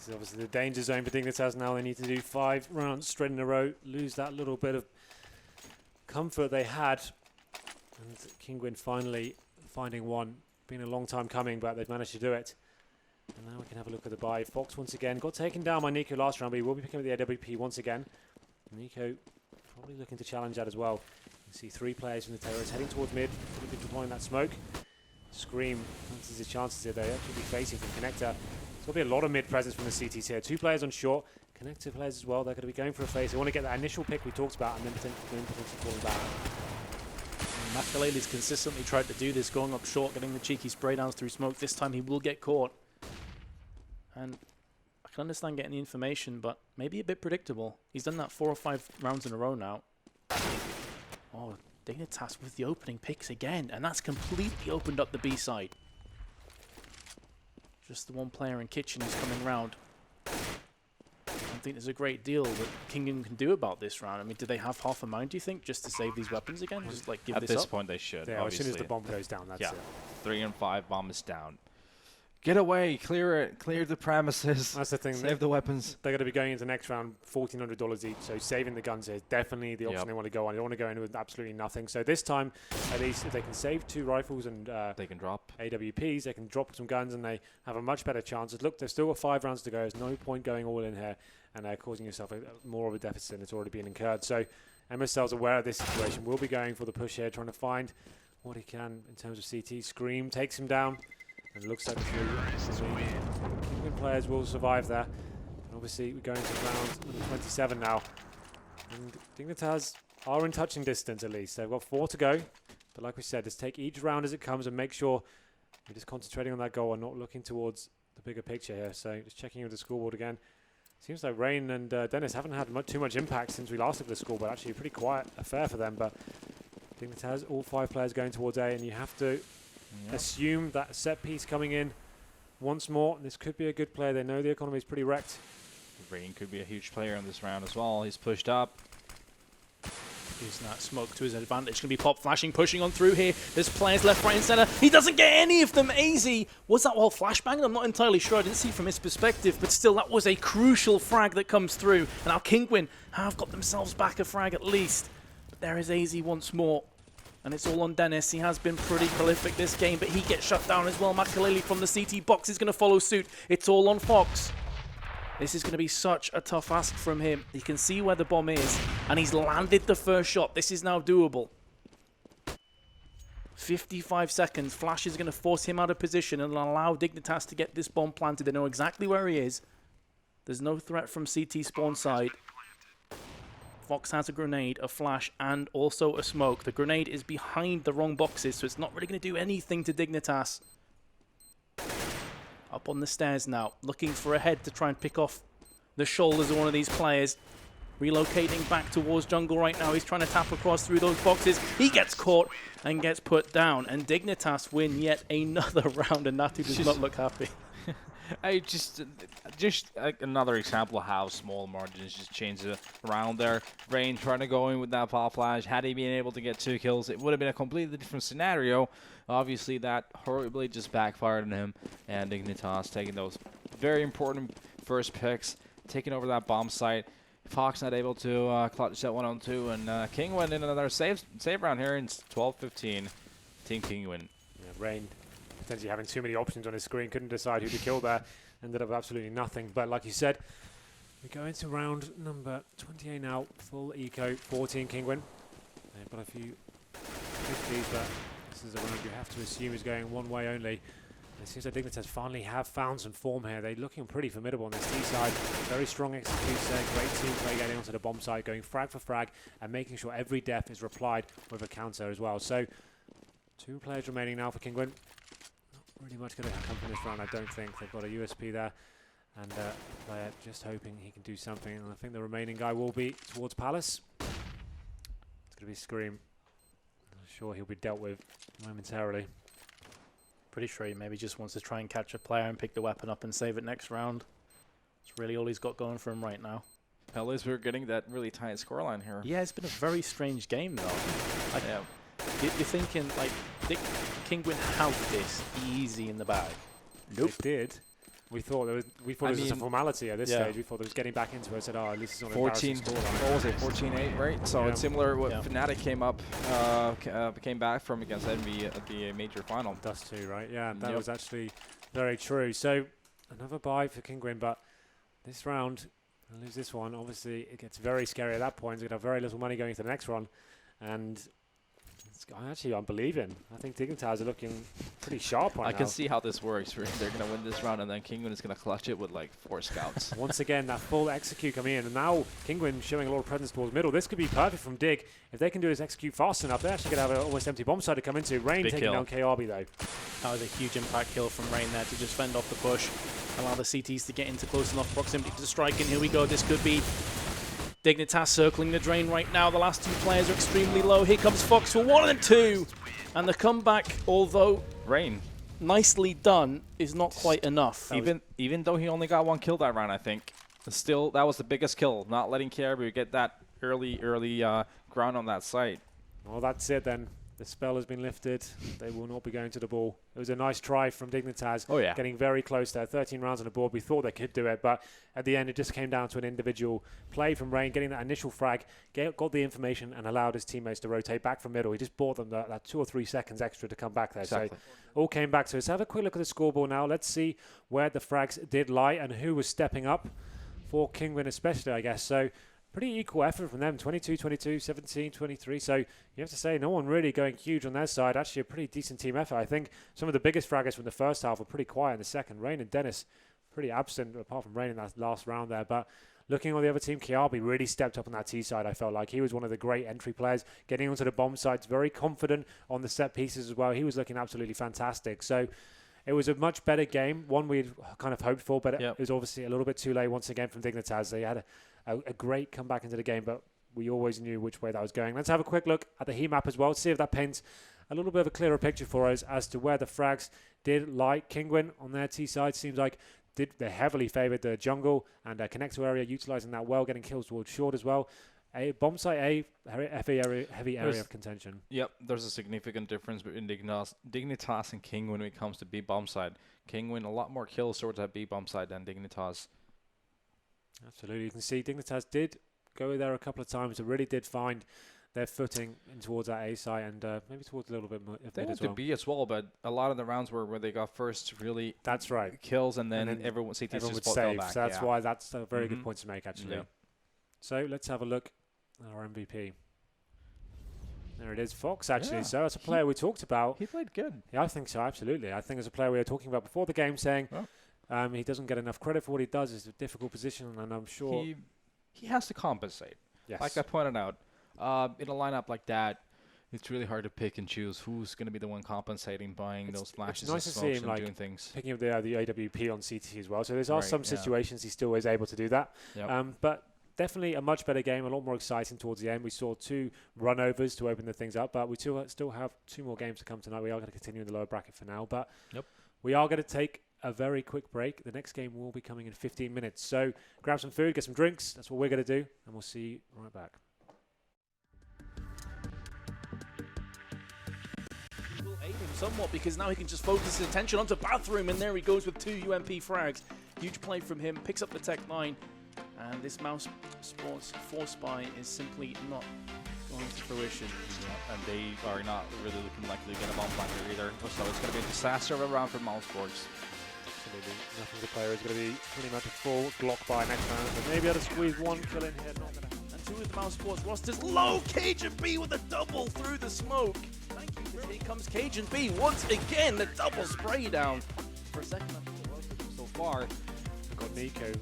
is obviously the danger zone for Dignitas now. They need to do 5 rounds straight in a row, lose that little bit of comfort they had. And Kinguin finally finding one. Been a long time coming, but they've managed to do it. And now we can have a look at the buy. Fox once again got taken down by Nico last round, but he will be picking up the AWP once again. Nico probably looking to challenge that as well. You can see 3 players from the terrorists heading towards mid, probably been deploying that smoke. Scream fancies his chances here. They actually be facing from connector. There's going to be a lot of mid presence from the CTs here. 2 players on short, connector players as well. They're going to be going for a face. They want to get that initial pick we talked about and then potentially falling back. Makaleli's consistently tried to do this, going up short, getting the cheeky spray downs through smoke. This time he will get caught. And I can understand getting the information, but maybe a bit predictable. He's done that 4 or 5 rounds in a row now. Oh, Dignitas with the opening picks again, and that's completely opened up the B side. Just the one player in kitchen who's coming round. I don't think there's a great deal that Kinguin can do about this round. I mean, do they have half a mind, do you think, just to save these weapons again? Just like give At this this up? point, they should. Yeah, as obviously. soon as the bomb goes down, that's it. 3 and 5, bomb is down. Get away, clear it, clear the premises. That's the thing. Save the weapons. They're going to be going into the next round $1,400 each, so saving the guns is definitely the option they want to go on. They don't want to go in with absolutely nothing. So this time, at least, if they can save 2 rifles and They can drop. AWPs, they can drop some guns and they have a much better chance. Look, there's still got 5 rounds to go. There's no point going all in here and causing yourself more of a deficit that's already been incurred. So MSL's aware of this situation. We'll be going for the push here, trying to find what he can in terms of CT. Scream takes him down. And it looks like the Kinguin players will survive there. And obviously, we're going to round number 27 now. And Dignitas are in touching distance at least. They've got 4 to go. But like we said, just take each round as it comes and make sure we're just concentrating on that goal and not looking towards the bigger picture here. So just checking with the scoreboard again. Seems like Rain and Dennis haven't had too much impact since we last looked at the scoreboard. Actually, a pretty quiet affair for them. But Dignitas, all 5 players going towards A, and you have to assume that set piece coming in once more. This could be a good player. They know the economy is pretty wrecked. Rain could be a huge player in this round as well. He's pushed up. Using that smoke to his advantage. Going to be pop flashing, pushing on through here. There's players left, right, and center. He doesn't get any of them. AZ, was that all flashbang? I'm not entirely sure. I didn't see from his perspective, but still, that was a crucial frag that comes through. And now Kinguin have got themselves back a frag at least. But there is AZ once more. And it's all on Dennis. He has been pretty prolific this game, but he gets shut down as well. Makaleli from the CT box is going to follow suit. It's all on Fox. This is going to be such a tough ask from him. He can see where the bomb is, and he's landed the first shot. This is now doable. 55 seconds. Flash is going to force him out of position and allow Dignitas to get this bomb planted. They know exactly where he is. There's no threat from CT spawn side. Fox has a grenade, a flash, and also a smoke. The grenade is behind the wrong boxes, so it's not really going to do anything to Dignitas. Up on the stairs now, looking for a head to try and pick off the shoulders of one of these players. Relocating back towards jungle right now. He's trying to tap across through those boxes. He gets caught and gets put down. And Dignitas win yet another round, and Natu does not look happy. Just another example of how small margins just change it around there. Rain trying to go in with that pop flash. Had he been able to get 2 kills, it would have been a completely different scenario. Obviously, that horribly just backfired on him. And Dignitas taking those very important first picks, taking over that bomb site. Fox not able to clutch that 1-on-2, and Kinguin in another save round here in 12-15. Team Kinguin. Yeah, Rain potentially having too many options on his screen, couldn't decide who to kill there. Ended up absolutely nothing. But like you said, we go into round number 28 now. Full eco, 14 Kinguin. They've got a few 50s, but this is a round you have to assume is going one way only. It seems like Dignitas finally have found some form here. They're looking pretty formidable on this T side. Very strong execution, great team play getting onto the bomb side, going frag for frag and making sure every death is replied with a counter as well. So 2 players remaining now for Kinguin. Not really much going to come from this round, I don't think. They've got a USP there. And player just hoping he can do something. And I think the remaining guy will be towards Palace. It's going to be Scream. I'm sure he'll be dealt with momentarily. Pretty sure he maybe just wants to try and catch a player and pick the weapon up and save it next round. It's really all he's got going for him right now. At least we're getting that really tight scoreline here. Yeah, it's been a very strange game, though. Like, Yeah. you're thinking, like, Kinguin have this easy in the bag. Nope. They did. We thought it was just a formality at this yeah. stage. We thought it was getting back into it. I said, oh, at least it's not an 14, embarrassing scoreline. what was it, 14-8, right? So Yeah. it's similar what Yeah. Fnatic came back from against Envy at the major final. Dust 2, right? Yeah, that Yep. was actually very true. So another bye for Kinguin, but this round, I lose this one. Obviously, it gets very scary at that point. He's going to have very little money going into the next one. And I'm believing. I think Dignitas are looking pretty sharp right now. I can see how this works. They're going to win this round, and then Kinguin is going to clutch it with like 4 scouts. Once again, that full execute coming in, and now Kinguin showing a lot of presence towards middle. This could be perfect from Dig. If they can do this execute fast enough, they're actually going to have an almost empty bomb site to come into. Rain Big taking kill. down KRB, though. That was a huge impact kill from Rain there to just fend off the push. Allow the CTs to get into close enough proximity to strike. And here we go. This could be Dignitas circling the drain right now. The last 2 players are extremely low. Here comes Fox for 1 and 2. And the comeback, although Rain, nicely done, is not quite enough. even though he only got 1 kill that round, I think, still that was the biggest kill. Not letting Caribou get that early ground on that site. Well, that's it then. The spell has been lifted. They will not be going to the ball. It was a nice try from Dignitas. Oh, yeah. Getting very close there. 13 rounds on the board. We thought they could do it, but at the end, it just came down to an individual play from Rain, getting that initial frag, got the information, and allowed his teammates to rotate back from middle. He just bought them that 2 or 3 seconds extra to come back there. Exactly. So all came back to us. Have a quick look at the scoreboard now. Let's see where the frags did lie and who was stepping up for Kinguin especially, I guess. So pretty equal effort from them, 22-22, 17-23. So you have to say no one really going huge on their side. Actually a pretty decent team effort. I think some of the biggest fraggers from the first half were pretty quiet in the second. Rain and Dennis pretty absent, apart from Rain in that last round there. But looking on the other team, Kiabi really stepped up on that T side, I felt like. He was one of the great entry players, getting onto the bomb sites, very confident on the set pieces as well. He was looking absolutely fantastic. So it was a much better game, one we'd kind of hoped for, but it was obviously a little bit too late once again from Dignitas. They had a great comeback into the game, but we always knew which way that was going. Let's have a quick look at the heat map as well, see if that paints a little bit of a clearer picture for us as to where the frags did lie. Kinguin on their T side seems like they heavily favoured the jungle and connector area, utilising that well, getting kills towards short as well. A bomb site A, heavy area of contention. Yep, there's a significant difference between Dignitas and Kinguin when it comes to B bomb side. Kinguin a lot more kills towards that B bomb side than Dignitas. Absolutely, you can see Dignitas did go there a couple of times. It really did find their footing in towards that A site and maybe towards a little bit of They mid went as to well. B as well, but a lot of the rounds were where they got first really That's right. kills, and then, And then everyone CTs Everyone would just fell save, back. so that's yeah. why that's a very good point to make, actually. Yeah. So let's have a look at our MVP. There it is, Fox, actually. Yeah. So that's a player we talked about. He played good. Yeah, I think so, absolutely. I think as a player we were talking about before the game, saying he doesn't get enough credit for what he does. It's a difficult position, and I'm sure He has to compensate. yes. Like I pointed out, in a lineup like that, it's really hard to pick and choose who's going to be the one compensating, buying those flashes nice and to see smokes him, and like, doing things. picking up the AWP on CT as well. So there's Right, some yeah. situations he still is able to do that. Yep. But definitely a much better game, a lot more exciting towards the end. We saw 2 runovers to open the things up, but we still have 2 more games to come tonight. We are going to continue in the lower bracket for now, but we are going to take a very quick break. The next game will be coming in 15 minutes. So grab some food, get some drinks. That's what we're going to do, and we'll see you right back. Will aid him somewhat because now he can just focus his attention onto bathroom, and there he goes with 2 UMP frags. Huge play from him, picks up the Tech 9, and this Mouse Sports 4 Spy is simply not going to fruition. And they are not really looking likely to get a bomb planter either. So it's going to be a disaster of a round for Mouse Sports. Absolutely. Nothing the player is going to be pretty much a full Glock by next round, but maybe able to squeeze 1 kill in here. Not going to happen. And 2 of the Mouse Sports rosters low. Cajun B with a double through the smoke. Thank you. Because here comes Cajun B once again. The double spray down. For a second, I thought it was so far. We've got Nico, 0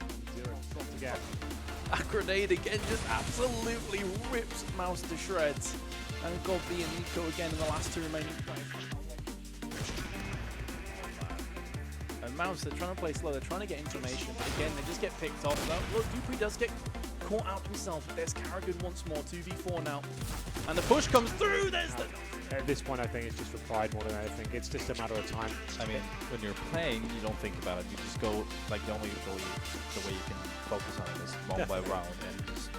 shot to get. A grenade again just absolutely rips Mouse to shreds. And God B and Nico again in the last 2 remaining players. And Mouse, they're trying to play slow, they're trying to get information, but again, they just get picked off. Now, look, Dupree does get caught out himself. There's Carrigan once more, 2v4 now. And the push comes through, there's the... At this point, I think it's just for pride more than anything. It's just a matter of time. I mean, when you're playing, you don't think about it. You just go, like, the way you can focus on it is round by round and just